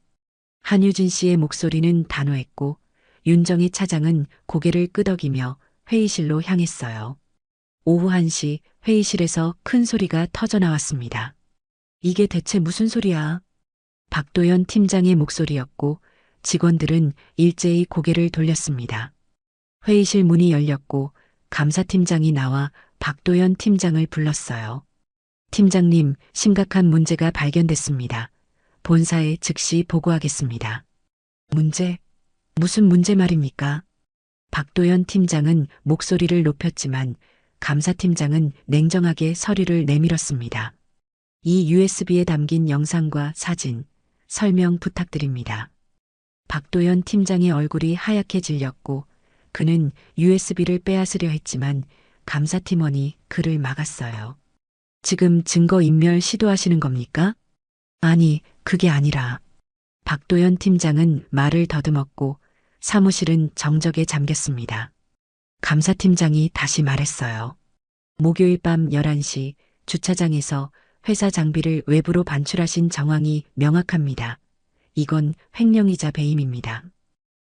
Speaker 2: 한유진 씨의 목소리는 단호했고 윤정의 차장은 고개를 끄덕이며 회의실로 향했어요. 오후 1시 회의실에서 큰 소리가 터져 나왔습니다. 이게 대체 무슨 소리야? 박도연 팀장의 목소리였고 직원들은 일제히 고개를 돌렸습니다. 회의실 문이 열렸고 감사팀장이 나와 박도연 팀장을 불렀어요. 팀장님, 심각한 문제가 발견됐습니다. 본사에 즉시 보고하겠습니다. 문제? 무슨 문제 말입니까? 박도연 팀장은 목소리를 높였지만 감사팀장은 냉정하게 서류를 내밀었습니다. 이 USB에 담긴 영상과 사진, 설명 부탁드립니다. 박도연 팀장의 얼굴이 하얗게 질렸고 그는 USB를 빼앗으려 했지만 감사팀원이 그를 막았어요. 지금 증거인멸 시도하시는 겁니까? 아니, 그게 아니라. 박도연 팀장은 말을 더듬었고 사무실은 정적에 잠겼습니다. 감사팀장이 다시 말했어요. 목요일 밤 11시 주차장에서 회사 장비를 외부로 반출하신 정황이 명확합니다. 이건 횡령이자 배임입니다.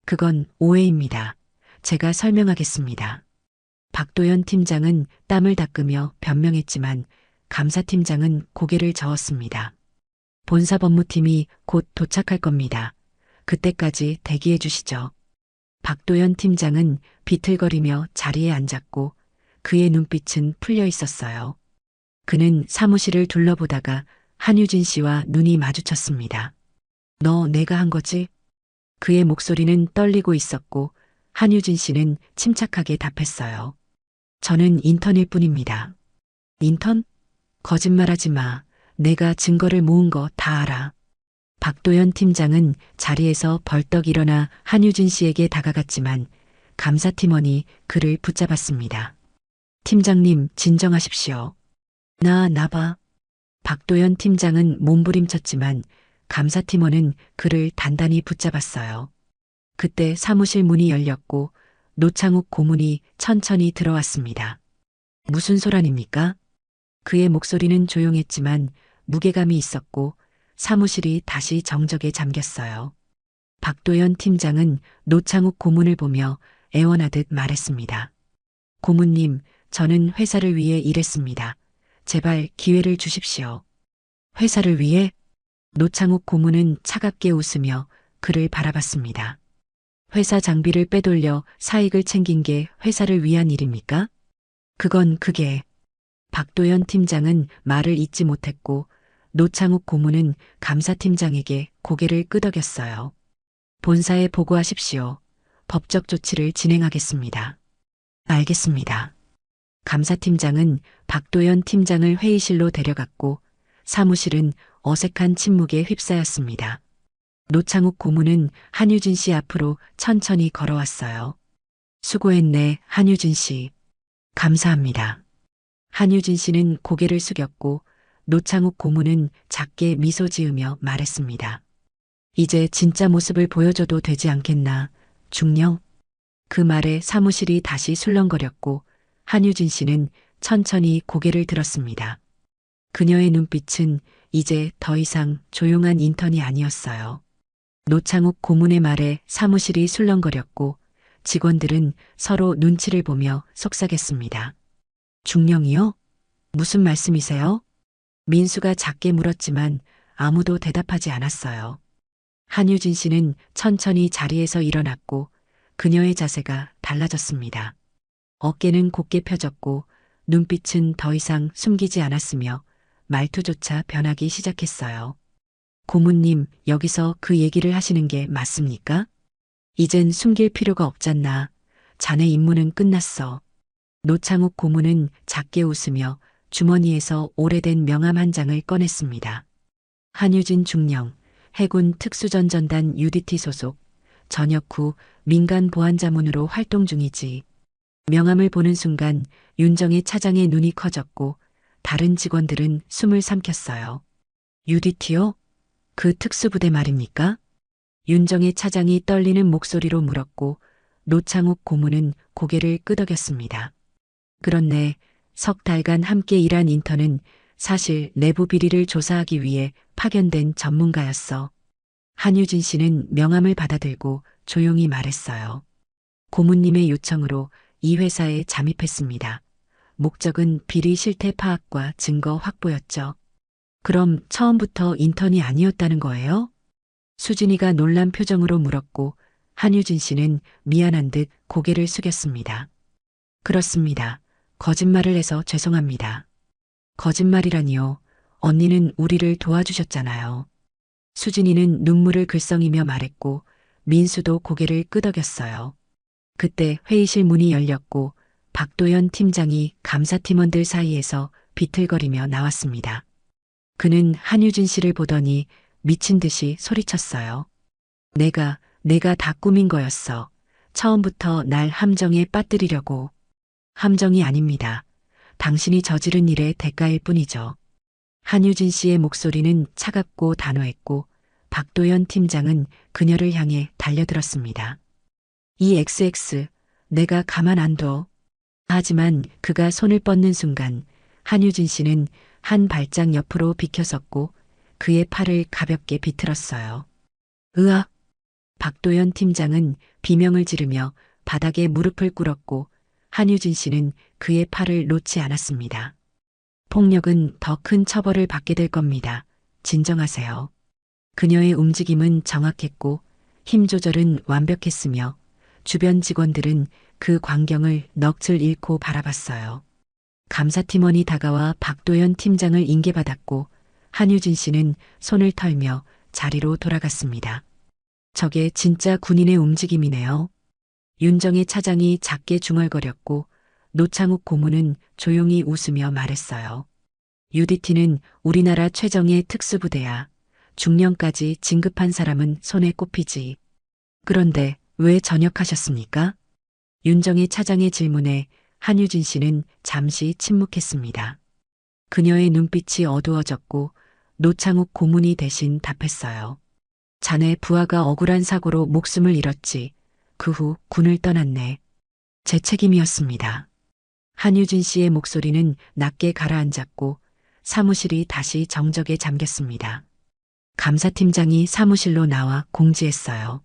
Speaker 2: 그건 오해입니다. 제가 설명하겠습니다. 박도연 팀장은 땀을 닦으며 변명했지만 감사팀장은 고개를 저었습니다. 본사 법무팀이 곧 도착할 겁니다. 그때까지 대기해 주시죠. 박도연 팀장은 비틀거리며 자리에 앉았고 그의 눈빛은 풀려 있었어요. 그는 사무실을 둘러보다가 한유진 씨와 눈이 마주쳤습니다. 너 내가 한 거지? 그의 목소리는 떨리고 있었고 한유진 씨는 침착하게 답했어요. 저는 인턴일 뿐입니다. 인턴? 거짓말하지 마. 내가 증거를 모은 거 다 알아. 박도연 팀장은 자리에서 벌떡 일어나 한유진 씨에게 다가갔지만 감사팀원이 그를 붙잡았습니다. 팀장님, 진정하십시오. 나봐. 박도연 팀장은 몸부림쳤지만 감사팀원은 그를 단단히 붙잡았어요. 그때 사무실 문이 열렸고 노창욱 고문이 천천히 들어왔습니다. 무슨 소란입니까? 그의 목소리는 조용했지만 무게감이 있었고 사무실이 다시 정적에 잠겼어요. 박도연 팀장은 노창욱 고문을 보며 애원하듯 말했습니다. 고문님, 저는 회사를 위해 일했습니다. 제발 기회를 주십시오. 회사를 위해? 노창욱 고문은 차갑게 웃으며 그를 바라봤습니다. 회사 장비를 빼돌려 사익을 챙긴 게 회사를 위한 일입니까? 그게. 박도연 팀장은 말을 잇지 못했고 노창욱 고문은 감사팀장에게 고개를 끄덕였어요. 본사에 보고하십시오. 법적 조치를 진행하겠습니다. 알겠습니다. 감사팀장은 박도연 팀장을 회의실로 데려갔고 사무실은 어색한 침묵에 휩싸였습니다. 노창욱 고문은 한유진 씨 앞으로 천천히 걸어왔어요. 수고했네, 한유진 씨. 감사합니다. 한유진 씨는 고개를 숙였고 노창욱 고문은 작게 미소 지으며 말했습니다. 이제 진짜 모습을 보여줘도 되지 않겠나, 중령? 그 말에 사무실이 다시 술렁거렸고 한유진 씨는 천천히 고개를 들었습니다. 그녀의 눈빛은 이제 더 이상 조용한 인턴이 아니었어요. 노창욱 고문의 말에 사무실이 술렁거렸고 직원들은 서로 눈치를 보며 속삭였습니다. 중령이요? 무슨 말씀이세요? 민수가 작게 물었지만 아무도 대답하지 않았어요. 한유진 씨는 천천히 자리에서 일어났고 그녀의 자세가 달라졌습니다. 어깨는 곧게 펴졌고 눈빛은 더 이상 숨기지 않았으며 말투조차 변하기 시작했어요. 고문님, 여기서 그 얘기를 하시는 게 맞습니까? 이젠 숨길 필요가 없잖나. 자네 임무는 끝났어. 노창욱 고문은 작게 웃으며 주머니에서 오래된 명함 한 장을 꺼냈습니다. 한유진 중령, 해군 특수전전단 UDT 소속, 전역 후 민간 보안자문으로 활동 중이지. 명함을 보는 순간 윤정희 차장의 눈이 커졌고 다른 직원들은 숨을 삼켰어요. UDT요? 그 특수부대 말입니까? 윤정희 차장이 떨리는 목소리로 물었고 노창욱 고문은 고개를 끄덕였습니다. 그렇네. 석 달간 함께 일한 인턴은 사실 내부 비리를 조사하기 위해 파견된 전문가였어. 한유진 씨는 명함을 받아들고 조용히 말했어요. 고문님의 요청으로 이 회사에 잠입했습니다. 목적은 비리 실태 파악과 증거 확보였죠. 그럼 처음부터 인턴이 아니었다는 거예요? 수진이가 놀란 표정으로 물었고 한유진 씨는 미안한 듯 고개를 숙였습니다. 그렇습니다. 거짓말을 해서 죄송합니다. 거짓말이라니요. 언니는 우리를 도와주셨잖아요. 수진이는 눈물을 글썽이며 말했고 민수도 고개를 끄덕였어요. 그때 회의실 문이 열렸고 박도연 팀장이 감사팀원들 사이에서 비틀거리며 나왔습니다. 그는 한유진 씨를 보더니 미친 듯이 소리쳤어요. 내가 다 꾸민 거였어. 처음부터 날 함정에 빠뜨리려고. 함정이 아닙니다. 당신이 저지른 일의 대가일 뿐이죠. 한유진 씨의 목소리는 차갑고 단호했고 박도연 팀장은 그녀를 향해 달려들었습니다. 이 XX, 내가 가만 안 둬. 하지만 그가 손을 뻗는 순간 한유진 씨는 한 발짝 옆으로 비켜섰고 그의 팔을 가볍게 비틀었어요. 으악! 박도연 팀장은 비명을 지르며 바닥에 무릎을 꿇었고 한유진 씨는 그의 팔을 놓지 않았습니다. 폭력은 더 큰 처벌을 받게 될 겁니다. 진정하세요. 그녀의 움직임은 정확했고 힘 조절은 완벽했으며 주변 직원들은 그 광경을 넋을 잃고 바라봤어요. 감사팀원이 다가와 박도연 팀장을 인계받았고 한유진 씨는 손을 털며 자리로 돌아갔습니다. 저게 진짜 군인의 움직임이네요. 윤정희 차장이 작게 중얼거렸고 노창욱 고문은 조용히 웃으며 말했어요. UDT는 우리나라 최정예 특수부대야. 중령까지 진급한 사람은 손에 꼽히지. 그런데 왜 전역하셨습니까? 윤정희 차장의 질문에 한유진 씨는 잠시 침묵했습니다. 그녀의 눈빛이 어두워졌고 노창욱 고문이 대신 답했어요. 자네 부하가 억울한 사고로 목숨을 잃었지. 그 후 군을 떠났네. 제 책임이었습니다. 한유진 씨의 목소리는 낮게 가라앉았고 사무실이 다시 정적에 잠겼습니다. 감사팀장이 사무실로 나와 공지했어요.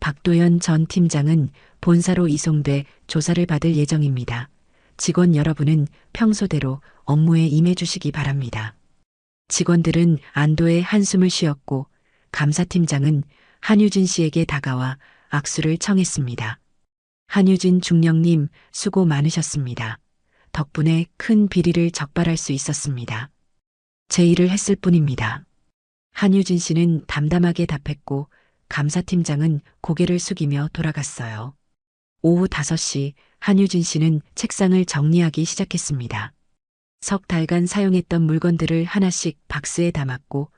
Speaker 2: 박도연 전 팀장은 본사로 이송돼 조사를 받을 예정입니다. 직원 여러분은 평소대로 업무에 임해 주시기 바랍니다. 직원들은 안도의 한숨을 쉬었고 감사팀장은 한유진 씨에게 다가와 악수를 청했습니다. 한유진 중령님 수고 많으셨습니다. 덕분에 큰 비리를 적발할 수 있었습니다. 제 일을 했을 뿐입니다. 한유진 씨는 담담하게 답했고 감사팀장은 고개를 숙이며 돌아갔어요. 오후 5시 한유진 씨는 책상을 정리하기 시작했습니다. 석 달간 사용했던 물건들을 하나씩 박스에 담았고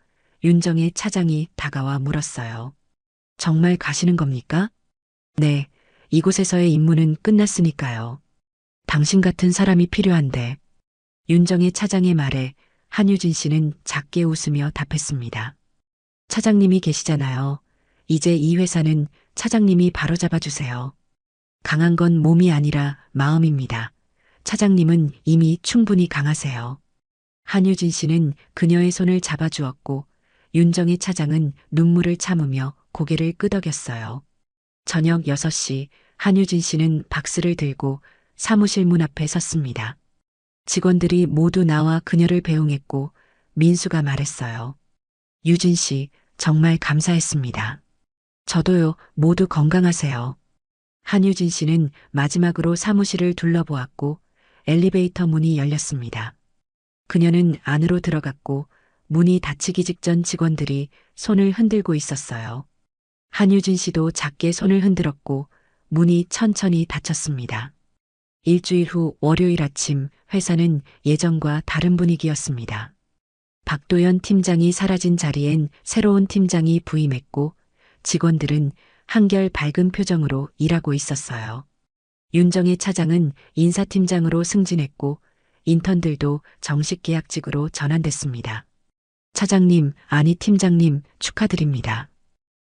Speaker 2: 윤정의 차장이 다가와 물었어요. 정말 가시는 겁니까? 네, 이곳에서의 임무는 끝났으니까요. 당신 같은 사람이 필요한데. 윤정의 차장의 말에 한유진 씨는 작게 웃으며 답했습니다. 차장님이 계시잖아요. 이제 이 회사는 차장님이 바로잡아 주세요. 강한 건 몸이 아니라 마음입니다. 차장님은 이미 충분히 강하세요. 한유진 씨는 그녀의 손을 잡아주었고 윤정의 차장은 눈물을 참으며 고개를 끄덕였어요. 저녁 6시 한유진 씨는 박스를 들고 사무실 문 앞에 섰습니다. 직원들이 모두 나와 그녀를 배웅했고 민수가 말했어요. 유진 씨, 정말 감사했습니다. 저도요, 모두 건강하세요. 한유진 씨는 마지막으로 사무실을 둘러보았고 엘리베이터 문이 열렸습니다. 그녀는 안으로 들어갔고 문이 닫히기 직전 직원들이 손을 흔들고 있었어요. 한유진 씨도 작게 손을 흔들었고 문이 천천히 닫혔습니다. 일주일 후 월요일 아침 회사는 예전과 다른 분위기였습니다. 박도연 팀장이 사라진 자리엔 새로운 팀장이 부임했고 직원들은 한결 밝은 표정으로 일하고 있었어요. 윤정의 차장은 인사팀장으로 승진했고 인턴들도 정식 계약직으로 전환됐습니다. 차장님, 아니 팀장님 축하드립니다.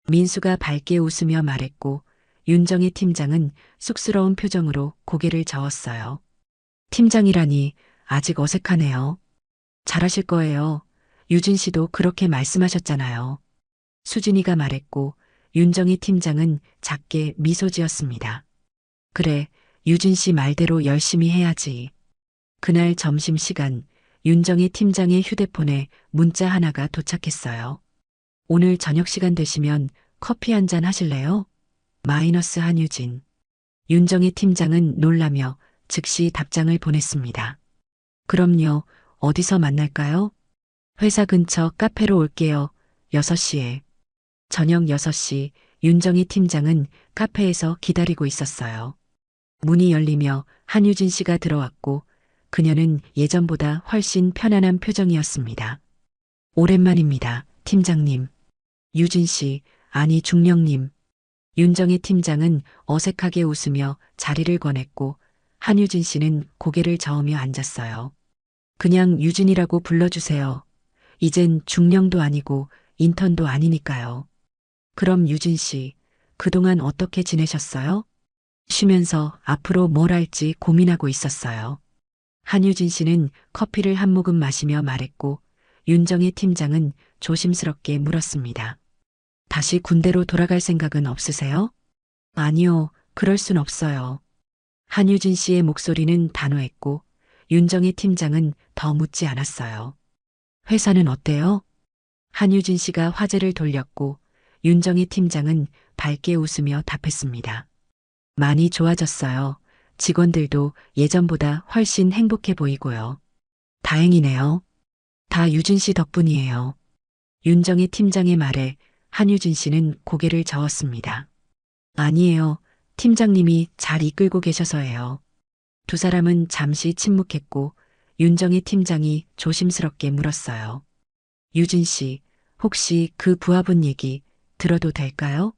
Speaker 2: 민수가 밝게 웃으며 말했고 윤정의 팀장은 쑥스러운 표정으로 고개를 저었어요. 팀장이라니 아직 어색하네요. 잘하실 거예요. 유진 씨도 그렇게 말씀하셨잖아요. 수진이가 말했고 윤정의 팀장은 작게 미소 지었습니다. 그래, 유진 씨 말대로 열심히 해야지. 그날 점심시간 윤정의 팀장의 휴대폰에 문자 하나가 도착했어요. 오늘 저녁 시간 되시면 커피 한잔 하실래요? 마이너스 한유진. 윤정의 팀장은 놀라며 즉시 답장을 보냈습니다. 그럼요, 어디서 만날까요? 회사 근처 카페로 올게요. 6시에. 저녁 6시 윤정희 팀장은 카페에서 기다리고 있었어요. 문이 열리며 한유진 씨가 들어왔고 그녀는 예전보다 훨씬 편안한 표정이었습니다. 오랜만입니다, 팀장님. 유진 씨, 아니 중령님. 윤정희 팀장은 어색하게 웃으며 자리를 권했고 한유진 씨는 고개를 저으며 앉았어요. 그냥 유진이라고 불러주세요. 이젠 중령도 아니고 인턴도 아니니까요. 그럼 유진 씨, 그동안 어떻게 지내셨어요? 쉬면서 앞으로 뭘 할지 고민하고 있었어요. 한유진 씨는 커피를 한 모금 마시며 말했고 윤정희 팀장은 조심스럽게 물었습니다. 다시 군대로 돌아갈 생각은 없으세요? 아니요, 그럴 순 없어요. 한유진 씨의 목소리는 단호했고 윤정희 팀장은 더 묻지 않았어요. 회사는 어때요? 한유진 씨가 화제를 돌렸고 윤정희 팀장은 밝게 웃으며 답했습니다. 많이 좋아졌어요. 직원들도 예전보다 훨씬 행복해 보이고요. 다행이네요. 다 유진 씨 덕분이에요. 윤정희 팀장의 말에 한유진 씨는 고개를 저었습니다. 아니에요. 팀장님이 잘 이끌고 계셔서예요. 두 사람은 잠시 침묵했고 윤정희 팀장이 조심스럽게 물었어요. 유진 씨, 혹시 그 부하분 얘기 들어도 될까요?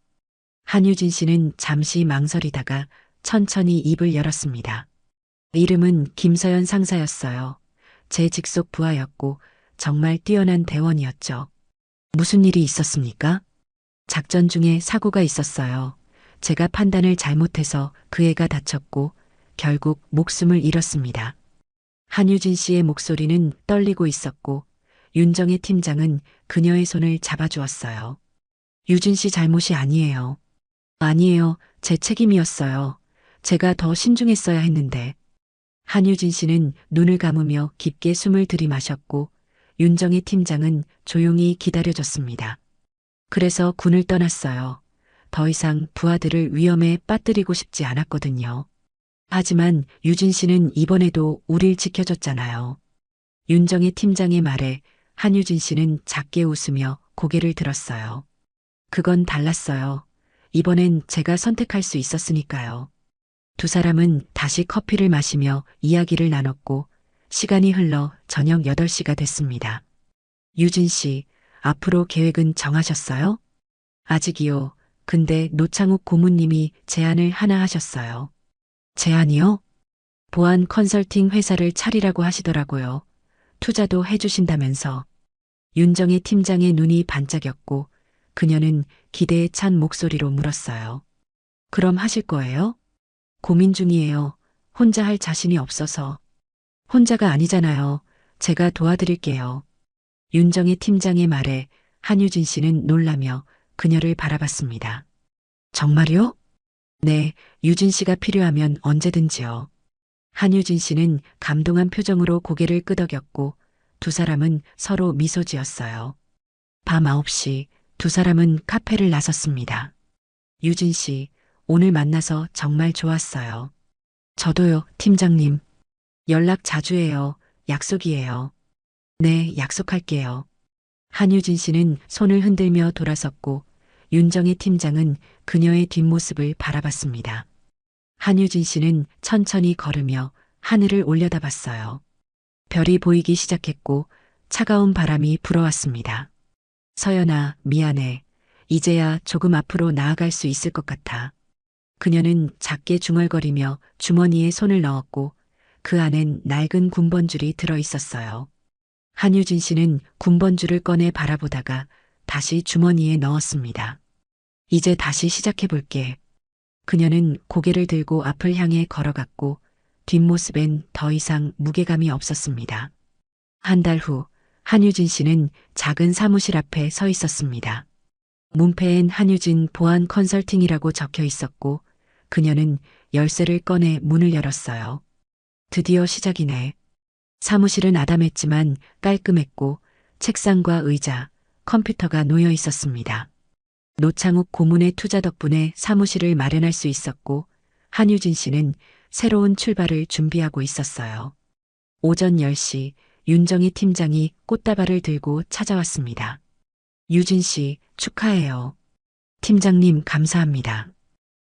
Speaker 2: 한유진 씨는 잠시 망설이다가 천천히 입을 열었습니다. 이름은 김서연 상사였어요. 제 직속 부하였고 정말 뛰어난 대원이었죠. 무슨 일이 있었습니까? 작전 중에 사고가 있었어요. 제가 판단을 잘못해서 그 애가 다쳤고 결국 목숨을 잃었습니다. 한유진 씨의 목소리는 떨리고 있었고 윤정혜 팀장은 그녀의 손을 잡아주었어요. 유진 씨 잘못이 아니에요. 아니에요. 제 책임이었어요. 제가 더 신중했어야 했는데. 한유진 씨는 눈을 감으며 깊게 숨을 들이마셨고 윤정혜 팀장은 조용히 기다려줬습니다. 그래서 군을 떠났어요. 더 이상 부하들을 위험에 빠뜨리고 싶지 않았거든요. 하지만 유진 씨는 이번에도 우릴 지켜줬잖아요. 윤정혜 팀장의 말에 한유진 씨는 작게 웃으며 고개를 들었어요. 그건 달랐어요. 이번엔 제가 선택할 수 있었으니까요. 두 사람은 다시 커피를 마시며 이야기를 나눴고 시간이 흘러 저녁 8시가 됐습니다. 유진 씨, 앞으로 계획은 정하셨어요? 아직이요. 근데 노창욱 고문님이 제안을 하나 하셨어요. 제안이요? 보안 컨설팅 회사를 차리라고 하시더라고요. 투자도 해주신다면서. 윤정혜 팀장의 눈이 반짝였고 그녀는 기대에 찬 목소리로 물었어요. 그럼 하실 거예요? 고민 중이에요. 혼자 할 자신이 없어서. 혼자가 아니잖아요. 제가 도와드릴게요. 윤정혜 팀장의 말에 한유진 씨는 놀라며 그녀를 바라봤습니다. 정말요? 네, 유진 씨가 필요하면 언제든지요. 한유진 씨는 감동한 표정으로 고개를 끄덕였고 두 사람은 서로 미소 지었어요. 밤 9시 두 사람은 카페를 나섰습니다. 유진 씨, 오늘 만나서 정말 좋았어요. 저도요, 팀장님. 연락 자주 해요. 약속이에요. 네, 약속할게요. 한유진 씨는 손을 흔들며 돌아섰고 윤정혜 팀장은 그녀의 뒷모습을 바라봤습니다. 한유진 씨는 천천히 걸으며 하늘을 올려다봤어요. 별이 보이기 시작했고 차가운 바람이 불어왔습니다. 서연아, 미안해. 이제야 조금 앞으로 나아갈 수 있을 것 같아. 그녀는 작게 중얼거리며 주머니에 손을 넣었고 그 안엔 낡은 군번줄이 들어 있었어요. 한유진 씨는 군번줄을 꺼내 바라보다가 다시 주머니에 넣었습니다. 이제 다시 시작해 볼게. 그녀는 고개를 들고 앞을 향해 걸어갔고 뒷모습엔 더 이상 무게감이 없었습니다. 한 달 후 한유진 씨는 작은 사무실 앞에 서 있었습니다. 문패엔 한유진 보안 컨설팅이라고 적혀 있었고 그녀는 열쇠를 꺼내 문을 열었어요. 드디어 시작이네. 사무실은 아담했지만 깔끔했고 책상과 의자, 컴퓨터가 놓여 있었습니다. 노창욱 고문의 투자 덕분에 사무실을 마련할 수 있었고 한유진 씨는 새로운 출발을 준비하고 있었어요. 오전 10시 윤정희 팀장이 꽃다발을 들고 찾아왔습니다. 유진 씨, 축하해요. 팀장님, 감사합니다.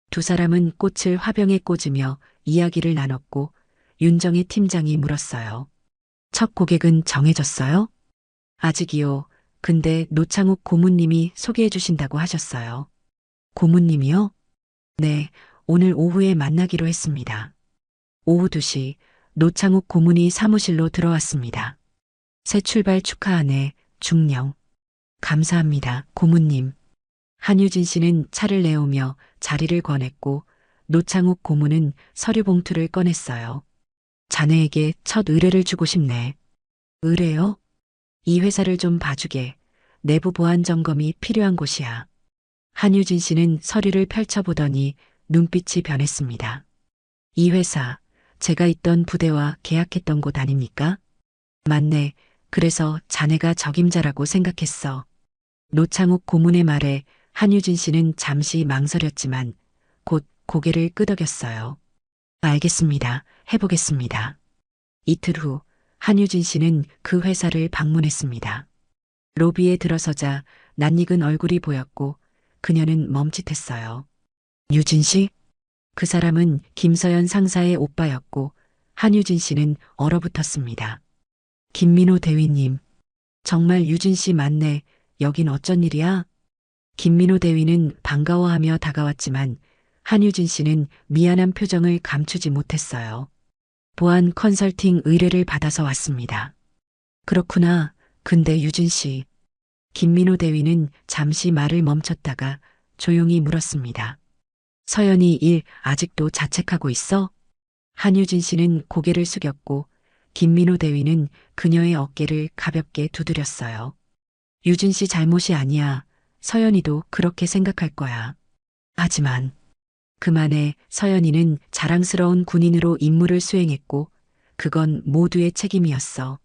Speaker 2: 두 사람은 꽃을 화병에 꽂으며 이야기를 나눴고 윤정희 팀장이 물었어요. 첫 고객은 정해졌어요? 아직이요. 근데 노창욱 고문님이 소개해 주신다고 하셨어요. 고문님이요? 네, 오늘 오후에 만나기로 했습니다. 오후 2시 노창욱 고문이 사무실로 들어왔습니다. 새 출발 축하하네, 중령. 감사합니다, 고문님. 한유진 씨는 차를 내오며 자리를 권했고 노창욱 고문은 서류 봉투를 꺼냈어요. 자네에게 첫 의뢰를 주고 싶네. 의뢰요? 이 회사를 좀 봐주게. 내부 보안 점검이 필요한 곳이야. 한유진 씨는 서류를 펼쳐보더니 눈빛이 변했습니다. 이 회사, 제가 있던 부대와 계약했던 곳 아닙니까? 맞네. 그래서 자네가 적임자라고 생각했어. 노창욱 고문의 말에 한유진 씨는 잠시 망설였지만 곧 고개를 끄덕였어요. 알겠습니다. 해보겠습니다. 이틀 후 한유진 씨는 그 회사를 방문했습니다. 로비에 들어서자 낯익은 얼굴이 보였고 그녀는 멈칫했어요. 유진 씨? 그 사람은 김서연 상사의 오빠였고 한유진 씨는 얼어붙었습니다. 김민호 대위님. 정말 유진 씨 맞네. 여긴 어쩐 일이야? 김민호 대위는 반가워하며 다가왔지만 한유진 씨는 미안한 표정을 감추지 못했어요. 보안 컨설팅 의뢰를 받아서 왔습니다. 그렇구나. 근데 유진 씨. 김민호 대위는 잠시 말을 멈췄다가 조용히 물었습니다. 서연이 일 아직도 자책하고 있어? 한유진 씨는 고개를 숙였고 김민호 대위는 그녀의 어깨를 가볍게 두드렸어요. 유진 씨 잘못이 아니야. 서연이도 그렇게 생각할 거야. 하지만 그만에 서연이는 자랑스러운 군인으로 임무를 수행했고 그건 모두의 책임이었어.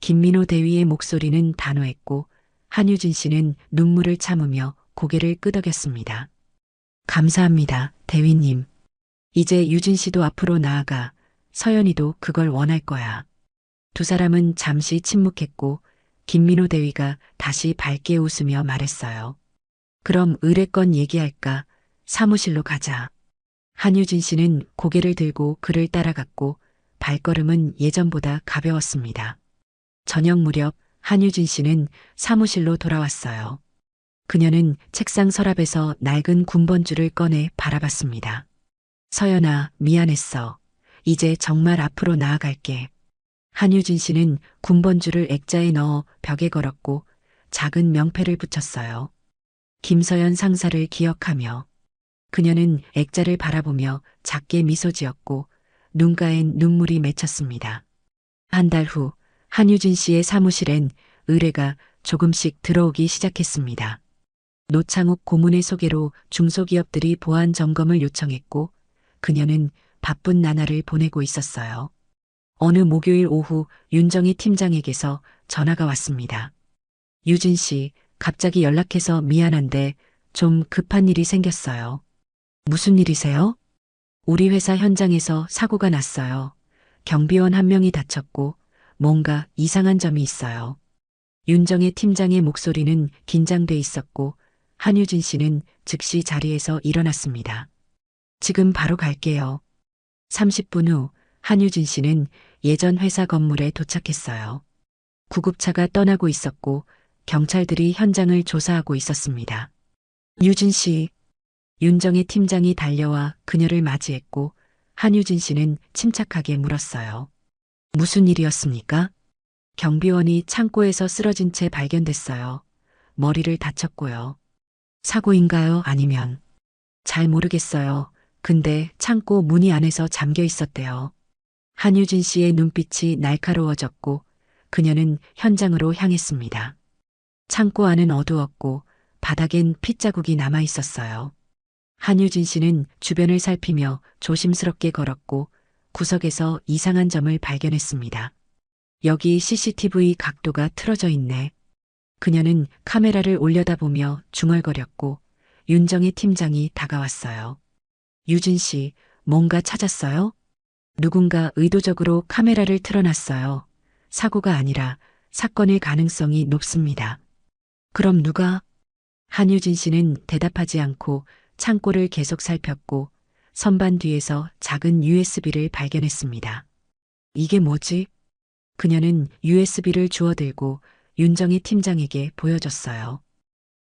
Speaker 2: 김민호 대위의 목소리는 단호했고 한유진 씨는 눈물을 참으며 고개를 끄덕였습니다. 감사합니다, 대위님. 이제 유진 씨도 앞으로 나아가 서연이도 그걸 원할 거야. 두 사람은 잠시 침묵했고 김민호 대위가 다시 밝게 웃으며 말했어요. 그럼 의뢰건 얘기할까? 사무실로 가자. 한유진 씨는 고개를 들고 그를 따라갔고 발걸음은 예전보다 가벼웠습니다. 저녁 무렵 한유진 씨는 사무실로 돌아왔어요. 그녀는 책상 서랍에서 낡은 군번줄을 꺼내 바라봤습니다. 서연아, 미안했어. 이제 정말 앞으로 나아갈게. 한유진 씨는 군번줄을 액자에 넣어 벽에 걸었고 작은 명패를 붙였어요. 김서연 상사를 기억하며. 그녀는 액자를 바라보며 작게 미소 지었고 눈가엔 눈물이 맺혔습니다. 한 달 후 한유진 씨의 사무실엔 의뢰가 조금씩 들어오기 시작했습니다. 노창욱 고문의 소개로 중소기업들이 보안 점검을 요청했고 그녀는 바쁜 나날을 보내고 있었어요. 어느 목요일 오후 윤정희 팀장에게서 전화가 왔습니다. 유진 씨, 갑자기 연락해서 미안한데 좀 급한 일이 생겼어요. 무슨 일이세요? 우리 회사 현장에서 사고가 났어요. 경비원 한 명이 다쳤고 뭔가 이상한 점이 있어요. 윤정희 팀장의 목소리는 긴장돼 있었고 한유진 씨는 즉시 자리에서 일어났습니다. 지금 바로 갈게요. 30분 후 한유진 씨는 예전 회사 건물에 도착했어요. 구급차가 떠나고 있었고 경찰들이 현장을 조사하고 있었습니다. 유진 씨, 윤정희 팀장이 달려와 그녀를 맞이했고 한유진 씨는 침착하게 물었어요. 무슨 일이었습니까? 경비원이 창고에서 쓰러진 채 발견됐어요. 머리를 다쳤고요. 사고인가요? 아니면? 잘 모르겠어요. 근데 창고 문이 안에서 잠겨 있었대요. 한유진 씨의 눈빛이 날카로워졌고 그녀는 현장으로 향했습니다. 창고 안은 어두웠고 바닥엔 핏자국이 남아 있었어요. 한유진 씨는 주변을 살피며 조심스럽게 걸었고 구석에서 이상한 점을 발견했습니다. 여기 CCTV 각도가 틀어져 있네. 그녀는 카메라를 올려다보며 중얼거렸고 윤정희 팀장이 다가왔어요. 유진 씨, 뭔가 찾았어요? 누군가 의도적으로 카메라를 틀어놨어요. 사고가 아니라 사건일 가능성이 높습니다. 그럼 누가? 한유진 씨는 대답하지 않고 창고를 계속 살폈고 선반 뒤에서 작은 USB를 발견했습니다. 이게 뭐지? 그녀는 USB를 주워들고 윤정희 팀장에게 보여줬어요.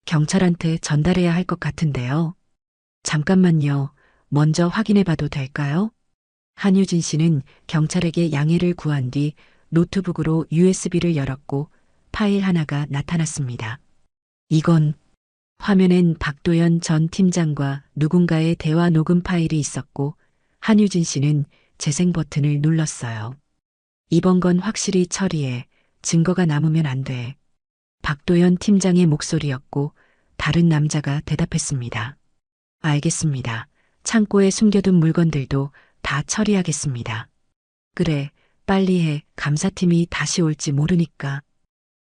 Speaker 2: 경찰한테 전달해야 할 것 같은데요. 잠깐만요. 먼저 확인해 봐도 될까요? 한유진 씨는 경찰에게 양해를 구한 뒤 노트북으로 USB를 열었고 파일 하나가 나타났습니다. 이건 화면엔 박도연 전 팀장과 누군가의 대화 녹음 파일이 있었고 한유진 씨는 재생 버튼을 눌렀어요. 이번 건 확실히 처리해. 증거가 남으면 안 돼. 박도연 팀장의 목소리였고 다른 남자가 대답했습니다. 알겠습니다. 창고에 숨겨둔 물건들도 다 처리하겠습니다. 그래, 빨리 해. 감사팀이 다시 올지 모르니까.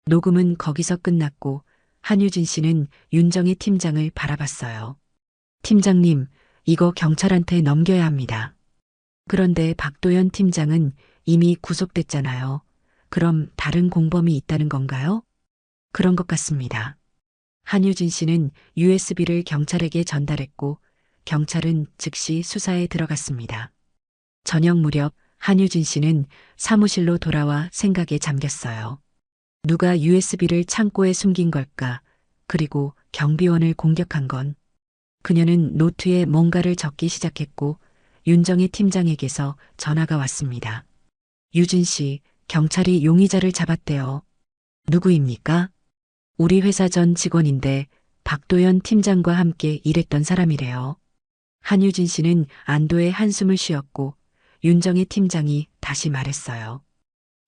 Speaker 2: 녹음은 거기서 끝났고 한유진 씨는 윤정희 팀장을 바라봤어요. 팀장님, 이거 경찰한테 넘겨야 합니다. 그런데 박도연 팀장은 이미 구속됐잖아요. 그럼 다른 공범이 있다는 건가요? 그런 것 같습니다. 한유진 씨는 USB를 경찰에게 전달했고 경찰은 즉시 수사에 들어갔습니다. 저녁 무렵 한유진 씨는 사무실로 돌아와 생각에 잠겼어요. 누가 USB를 창고에 숨긴 걸까? 그리고 경비원을 공격한 건? 그녀는 노트에 뭔가를 적기 시작했고 윤정희 팀장에게서 전화가 왔습니다. 유진 씨, 경찰이 용의자를 잡았대요. 누구입니까? 우리 회사 전 직원인데 박도연 팀장과 함께 일했던 사람이래요. 한유진 씨는 안도의 한숨을 쉬었고 윤정희 팀장이 다시 말했어요.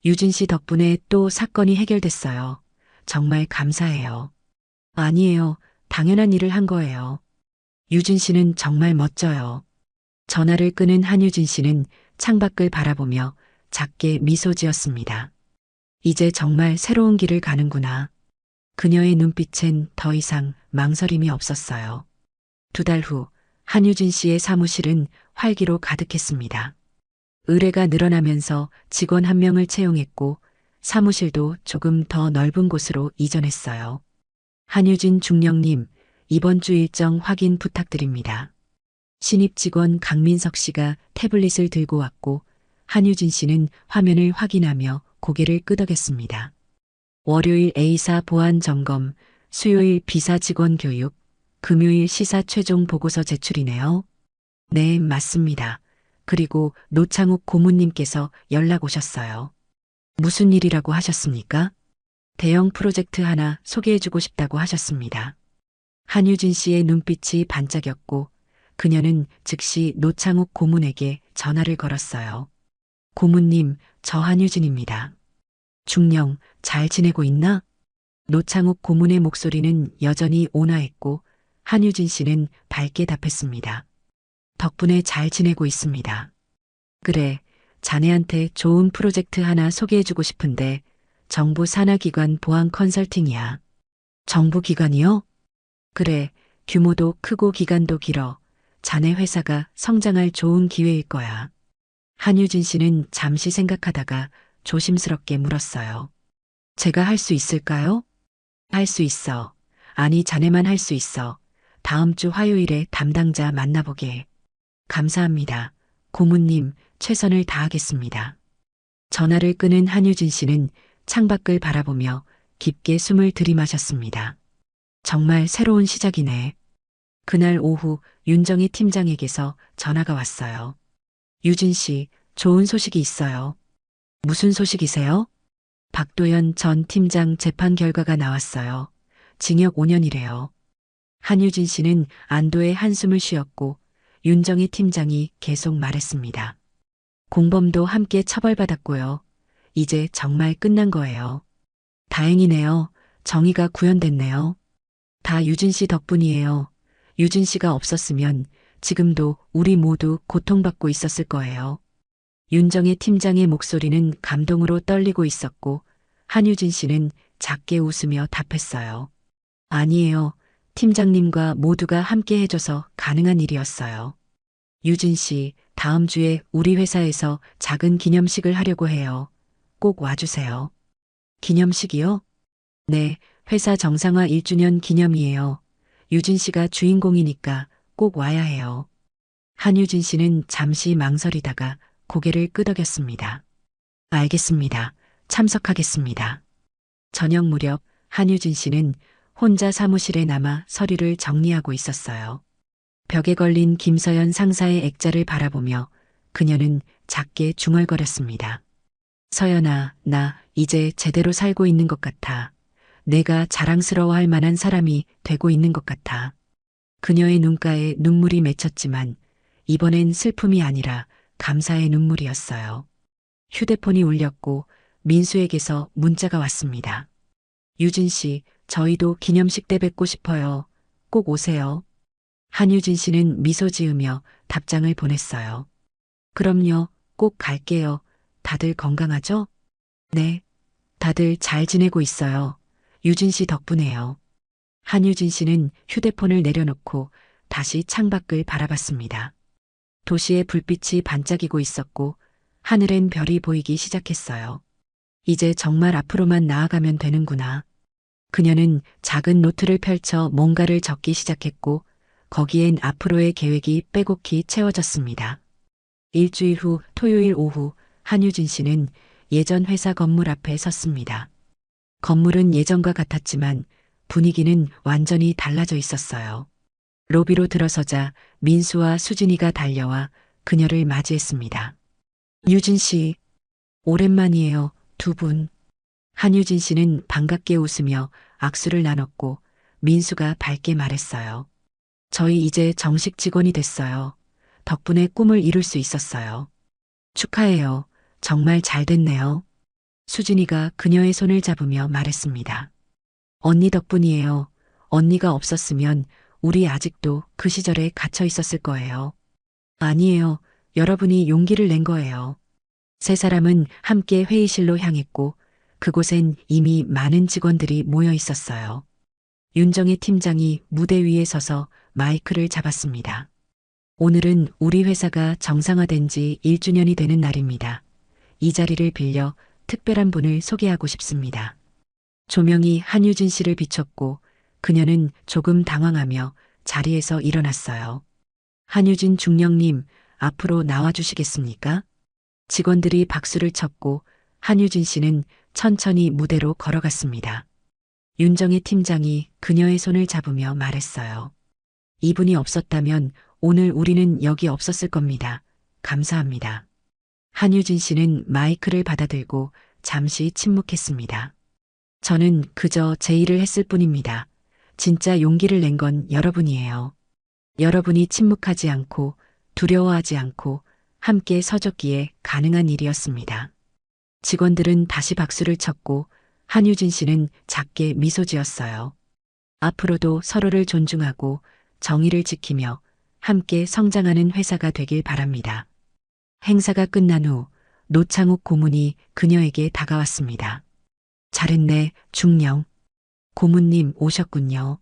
Speaker 2: 유진 씨 덕분에 또 사건이 해결됐어요. 정말 감사해요. 아니에요. 당연한 일을 한 거예요. 유진 씨는 정말 멋져요. 전화를 끊은 한유진 씨는 창밖을 바라보며 작게 미소 지었습니다. 이제 정말 새로운 길을 가는구나. 그녀의 눈빛엔 더 이상 망설임이 없었어요. 2달 후 한유진 씨의 사무실은 활기로 가득했습니다. 의뢰가 늘어나면서 직원 1명을 채용했고 사무실도 조금 더 넓은 곳으로 이전했어요. 한유진 중령님, 이번 주 일정 확인 부탁드립니다. 신입 직원 강민석 씨가 태블릿을 들고 왔고 한유진 씨는 화면을 확인하며 고개를 끄덕였습니다. 월요일 A사 보안 점검, 수요일 비사 직원 교육, 금요일 시사 최종 보고서 제출이네요. 네, 맞습니다. 그리고 노창욱 고문님께서 연락 오셨어요. 무슨 일이라고 하셨습니까? 대형 프로젝트 하나 소개해주고 싶다고 하셨습니다. 한유진 씨의 눈빛이 반짝였고 그녀는 즉시 노창욱 고문에게 전화를 걸었어요. 고문님, 저 한유진입니다. 중령, 잘 지내고 있나? 노창욱 고문의 목소리는 여전히 온화했고 한유진 씨는 밝게 답했습니다. 덕분에 잘 지내고 있습니다. 그래, 자네한테 좋은 프로젝트 하나 소개해주고 싶은데 정부 산하기관 보안 컨설팅이야. 정부 기관이요? 그래, 규모도 크고 기간도 길어. 자네 회사가 성장할 좋은 기회일 거야. 한유진 씨는 잠시 생각하다가 조심스럽게 물었어요. 제가 할 수 있을까요? 할 수 있어. 아니, 자네만 할 수 있어. 다음 주 화요일에 담당자 만나보게. 감사합니다. 고문님, 최선을 다하겠습니다. 전화를 끊은 한유진 씨는 창밖을 바라보며 깊게 숨을 들이마셨습니다. 정말 새로운 시작이네. 그날 오후 윤정희 팀장에게서 전화가 왔어요. 유진 씨, 좋은 소식이 있어요. 무슨 소식이세요? 박도연 전 팀장 재판 결과가 나왔어요. 징역 5년이래요. 한유진 씨는 안도의 한숨을 쉬었고 윤정희 팀장이 계속 말했습니다. 공범도 함께 처벌받았고요. 이제 정말 끝난 거예요. 다행이네요. 정의가 구현됐네요. 다 유진 씨 덕분이에요. 유진 씨가 없었으면 지금도 우리 모두 고통받고 있었을 거예요. 윤정희 팀장의 목소리는 감동으로 떨리고 있었고 한유진 씨는 작게 웃으며 답했어요. 아니에요. 팀장님과 모두가 함께 해줘서 가능한 일이었어요. 유진 씨, 다음 주에 우리 회사에서 작은 기념식을 하려고 해요. 꼭 와주세요. 기념식이요? 네, 회사 정상화 1주년 기념이에요. 유진 씨가 주인공이니까 꼭 와야 해요. 한유진 씨는 잠시 망설이다가 고개를 끄덕였습니다. 알겠습니다. 참석하겠습니다. 저녁 무렵 한유진 씨는 혼자 사무실에 남아 서류를 정리하고 있었어요. 벽에 걸린 김서연 상사의 액자를 바라보며 그녀는 작게 중얼거렸습니다. 서연아, 나 이제 제대로 살고 있는 것 같아. 내가 자랑스러워할 만한 사람이 되고 있는 것 같아. 그녀의 눈가에 눈물이 맺혔지만 이번엔 슬픔이 아니라 감사의 눈물이었어요. 휴대폰이 울렸고 민수에게서 문자가 왔습니다. 유진 씨, 저희도 기념식 때 뵙고 싶어요. 꼭 오세요. 한유진 씨는 미소 지으며 답장을 보냈어요. 그럼요, 꼭 갈게요. 다들 건강하죠? 네, 다들 잘 지내고 있어요. 유진 씨 덕분에요. 한유진 씨는 휴대폰을 내려놓고 다시 창밖을 바라봤습니다. 도시의 불빛이 반짝이고 있었고 하늘엔 별이 보이기 시작했어요. 이제 정말 앞으로만 나아가면 되는구나. 그녀는 작은 노트를 펼쳐 뭔가를 적기 시작했고 거기엔 앞으로의 계획이 빼곡히 채워졌습니다. 일주일 후 토요일 오후 한유진 씨는 예전 회사 건물 앞에 섰습니다. 건물은 예전과 같았지만 분위기는 완전히 달라져 있었어요. 로비로 들어서자 민수와 수진이가 달려와 그녀를 맞이했습니다. 유진 씨, 오랜만이에요, 두 분. 한유진 씨는 반갑게 웃으며 악수를 나눴고 민수가 밝게 말했어요. 저희 이제 정식 직원이 됐어요. 덕분에 꿈을 이룰 수 있었어요. 축하해요. 정말 잘 됐네요. 수진이가 그녀의 손을 잡으며 말했습니다. 언니 덕분이에요. 언니가 없었으면 우리 아직도 그 시절에 갇혀 있었을 거예요. 아니에요. 여러분이 용기를 낸 거예요. 세 사람은 함께 회의실로 향했고 그곳엔 이미 많은 직원들이 모여 있었어요. 윤정희 팀장이 무대 위에 서서 마이크를 잡았습니다. 오늘은 우리 회사가 정상화된 지 1주년이 되는 날입니다. 이 자리를 빌려 특별한 분을 소개하고 싶습니다. 조명이 한유진 씨를 비췄고 그녀는 조금 당황하며 자리에서 일어났어요. 한유진 중령님, 앞으로 나와주시겠습니까? 직원들이 박수를 쳤고 한유진 씨는 천천히 무대로 걸어갔습니다. 윤정희 팀장이 그녀의 손을 잡으며 말했어요. 이분이 없었다면 오늘 우리는 여기 없었을 겁니다. 감사합니다. 한유진 씨는 마이크를 받아들고 잠시 침묵했습니다. 저는 그저 제 일을 했을 뿐입니다. 진짜 용기를 낸 건 여러분이에요. 여러분이 침묵하지 않고 두려워하지 않고 함께 서줬기에 가능한 일이었습니다. 직원들은 다시 박수를 쳤고 한유진 씨는 작게 미소 지었어요. 앞으로도 서로를 존중하고 정의를 지키며 함께 성장하는 회사가 되길 바랍니다. 행사가 끝난 후 노창욱 고문이 그녀에게 다가왔습니다. 잘했네, 중령. 고문님 오셨군요.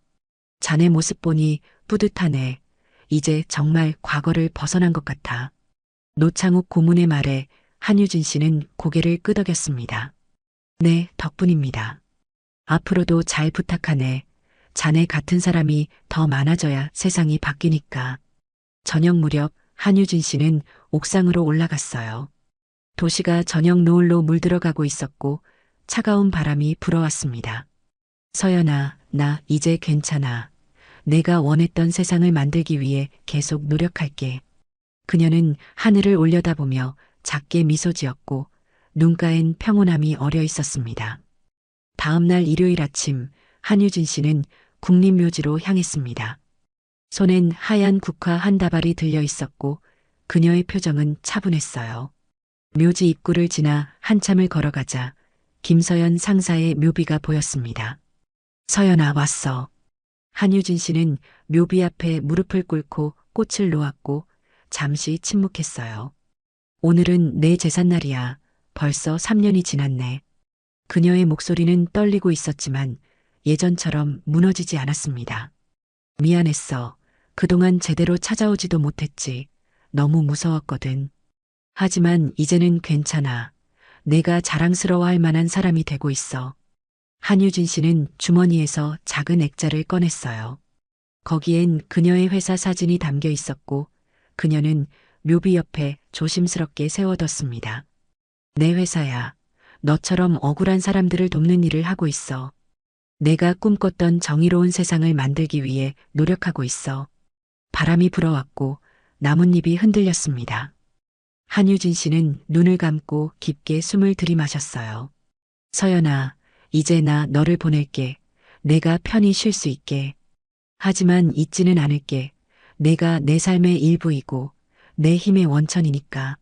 Speaker 2: 자네 모습 보니 뿌듯하네. 이제 정말 과거를 벗어난 것 같아. 노창욱 고문의 말에 한유진 씨는 고개를 끄덕였습니다. 네, 덕분입니다. 앞으로도 잘 부탁하네. 자네 같은 사람이 더 많아져야 세상이 바뀌니까. 저녁 무렵 한유진 씨는 옥상으로 올라갔어요. 도시가 저녁 노을로 물들어가고 있었고 차가운 바람이 불어왔습니다. 서연아, 나 이제 괜찮아. 내가 원했던 세상을 만들기 위해 계속 노력할게. 그녀는 하늘을 올려다보며 작게 미소 지었고 눈가엔 평온함이 어려 있었습니다. 다음 날 일요일 아침 한유진 씨는 국립묘지로 향했습니다. 손엔 하얀 국화 한 다발이 들려 있었고 그녀의 표정은 차분했어요. 묘지 입구를 지나 한참을 걸어가자 김서연 상사의 묘비가 보였습니다. 서연아, 왔어. 한유진 씨는 묘비 앞에 무릎을 꿇고 꽃을 놓았고 잠시 침묵했어요. 오늘은 내 제삿날이야. 벌써 3년이 지났네. 그녀의 목소리는 떨리고 있었지만 예전처럼 무너지지 않았습니다. 미안했어. 그동안 제대로 찾아오지도 못했지. 너무 무서웠거든. 하지만 이제는 괜찮아. 내가 자랑스러워할 만한 사람이 되고 있어. 한유진 씨는 주머니에서 작은 액자를 꺼냈어요. 거기엔 그녀의 회사 사진이 담겨 있었고 그녀는 묘비 옆에 조심스럽게 세워뒀습니다. 내 회사야. 너처럼 억울한 사람들을 돕는 일을 하고 있어. 내가 꿈꿨던 정의로운 세상을 만들기 위해 노력하고 있어. 바람이 불어왔고 나뭇잎이 흔들렸습니다. 한유진 씨는 눈을 감고 깊게 숨을 들이마셨어요. 서연아, 이제 나 너를 보낼게. 내가 편히 쉴 수 있게. 하지만 잊지는 않을게. 내가 내 삶의 일부이고 내 힘의 원천이니까.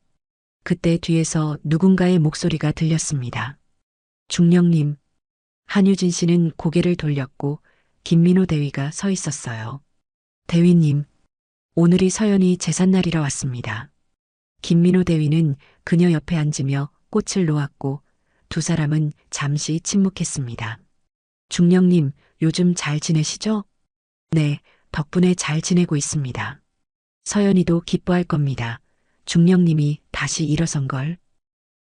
Speaker 2: 그때 뒤에서 누군가의 목소리가 들렸습니다. 중령님. 한유진 씨는 고개를 돌렸고 김민호 대위가 서 있었어요. 대위님, 오늘이 서연이 제삿날이라 왔습니다. 김민호 대위는 그녀 옆에 앉으며 꽃을 놓았고 두 사람은 잠시 침묵했습니다. 중령님, 요즘 잘 지내시죠? 네, 덕분에 잘 지내고 있습니다. 서연이도 기뻐할 겁니다. 중령님이 다시 일어선 걸.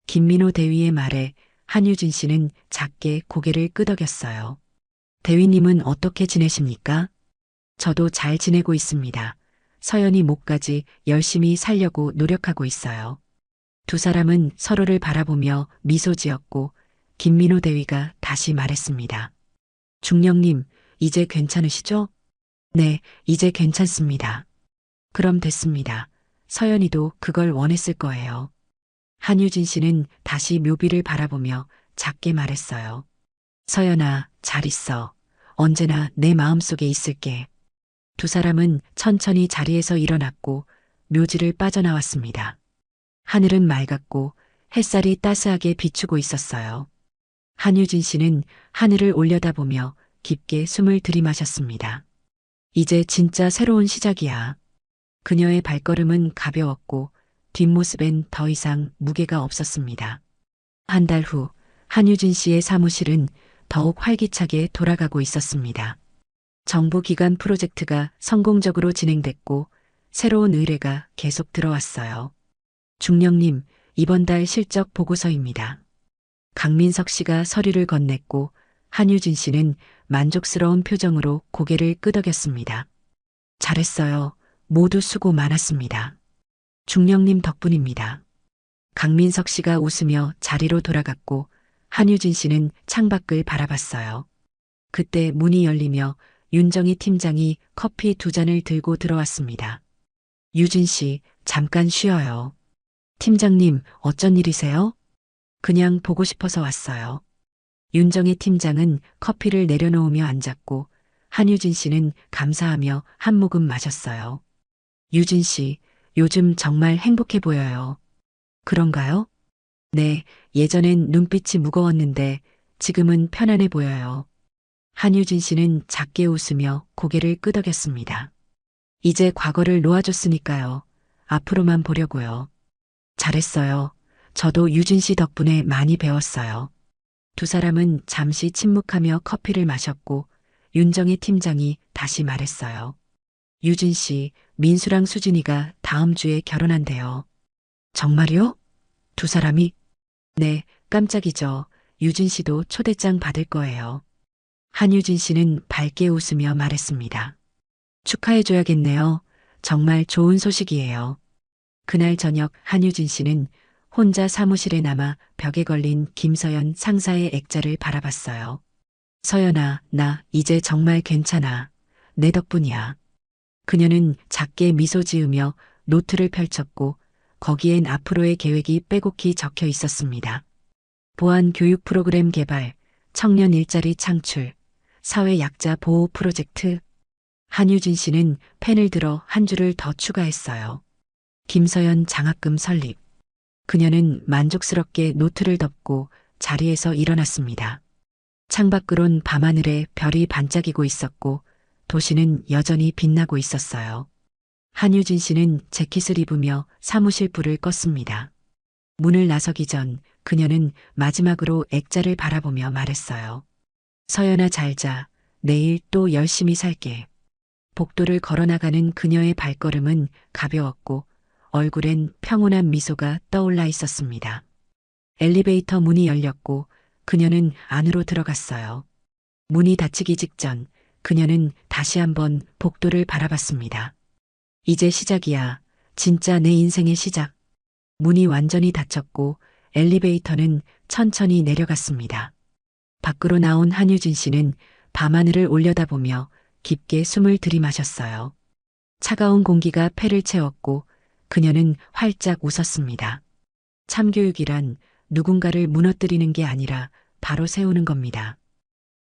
Speaker 2: 김민호 대위의 말에 한유진 씨는 작게 고개를 끄덕였어요. 대위님은 어떻게 지내십니까? 저도 잘 지내고 있습니다. 서연이 목까지 열심히 살려고 노력하고 있어요. 두 사람은 서로를 바라보며 미소 지었고 김민호 대위가 다시 말했습니다. 중령님, 이제 괜찮으시죠? 네, 이제 괜찮습니다. 그럼 됐습니다. 서연이도 그걸 원했을 거예요. 한유진 씨는 다시 묘비를 바라보며 작게 말했어요. 서연아, 잘 있어. 언제나 내 마음속에 있을게. 두 사람은 천천히 자리에서 일어났고 묘지를 빠져나왔습니다. 하늘은 맑았고 햇살이 따스하게 비추고 있었어요. 한유진 씨는 하늘을 올려다보며 깊게 숨을 들이마셨습니다. 이제 진짜 새로운 시작이야. 그녀의 발걸음은 가벼웠고 뒷모습엔 더 이상 무게가 없었습니다. 한 달 후 한유진 씨의 사무실은 더욱 활기차게 돌아가고 있었습니다. 정부기관 프로젝트가 성공적으로 진행됐고 새로운 의뢰가 계속 들어왔어요. 중령님, 이번 달 실적 보고서입니다. 강민석 씨가 서류를 건넸고 한유진 씨는 만족스러운 표정으로 고개를 끄덕였습니다. 잘했어요. 모두 수고 많았습니다. 중령님 덕분입니다. 강민석 씨가 웃으며 자리로 돌아갔고 한유진 씨는 창밖을 바라봤어요. 그때 문이 열리며 윤정희 팀장이 커피 2잔을 들고 들어왔습니다. 유진 씨, 잠깐 쉬어요. 팀장님, 어쩐 일이세요? 그냥 보고 싶어서 왔어요. 윤정희 팀장은 커피를 내려놓으며 앉았고 한유진 씨는 감사하며 한 모금 마셨어요. 유진 씨, 요즘 정말 행복해 보여요. 그런가요? 네, 예전엔 눈빛이 무거웠는데 지금은 편안해 보여요. 한유진 씨는 작게 웃으며 고개를 끄덕였습니다. 이제 과거를 놓아줬으니까요. 앞으로만 보려고요. 잘했어요. 저도 유진 씨 덕분에 많이 배웠어요. 두 사람은 잠시 침묵하며 커피를 마셨고 윤정희 팀장이 다시 말했어요. 유진 씨, 민수랑 수진이가 다음 주에 결혼한대요. 정말요? 두 사람이? 네, 깜짝이죠. 유진 씨도 초대장 받을 거예요. 한유진 씨는 밝게 웃으며 말했습니다. 축하해줘야겠네요. 정말 좋은 소식이에요. 그날 저녁 한유진 씨는 혼자 사무실에 남아 벽에 걸린 김서연 상사의 액자를 바라봤어요. 서연아, 나 이제 정말 괜찮아. 내 덕분이야. 그녀는 작게 미소 지으며 노트를 펼쳤고 거기엔 앞으로의 계획이 빼곡히 적혀 있었습니다. 보안 교육 프로그램 개발, 청년 일자리 창출, 사회 약자 보호 프로젝트. 한유진 씨는 펜을 들어 한 줄을 더 추가했어요. 김서연 장학금 설립. 그녀는 만족스럽게 노트를 덮고 자리에서 일어났습니다. 창밖으론 밤하늘에 별이 반짝이고 있었고 도시는 여전히 빛나고 있었어요. 한유진 씨는 재킷을 입으며 사무실 불을 껐습니다. 문을 나서기 전 그녀는 마지막으로 액자를 바라보며 말했어요. 서연아 잘 자. 내일 또 열심히 살게. 복도를 걸어나가는 그녀의 발걸음은 가벼웠고 얼굴엔 평온한 미소가 떠올라 있었습니다. 엘리베이터 문이 열렸고 그녀는 안으로 들어갔어요. 문이 닫히기 직전 그녀는 다시 한번 복도를 바라봤습니다. 이제 시작이야. 진짜 내 인생의 시작. 문이 완전히 닫혔고 엘리베이터는 천천히 내려갔습니다. 밖으로 나온 한유진 씨는 밤하늘을 올려다보며 깊게 숨을 들이마셨어요. 차가운 공기가 폐를 채웠고 그녀는 활짝 웃었습니다. 참교육이란 누군가를 무너뜨리는 게 아니라 바로 세우는 겁니다.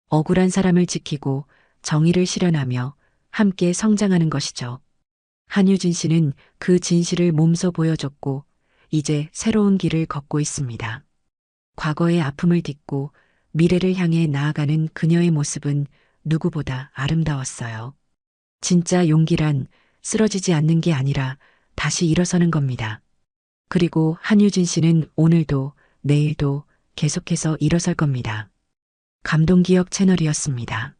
Speaker 2: 억울한 사람을 지키고 정의를 실현하며 함께 성장하는 것이죠. 한유진 씨는 그 진실을 몸소 보여줬고 이제 새로운 길을 걷고 있습니다. 과거의 아픔을 딛고 미래를 향해 나아가는 그녀의 모습은 누구보다 아름다웠어요. 진짜 용기란 쓰러지지 않는 게 아니라 다시 일어서는 겁니다. 그리고 한유진 씨는 오늘도 내일도 계속해서 일어설 겁니다. 감동기억 채널이었습니다.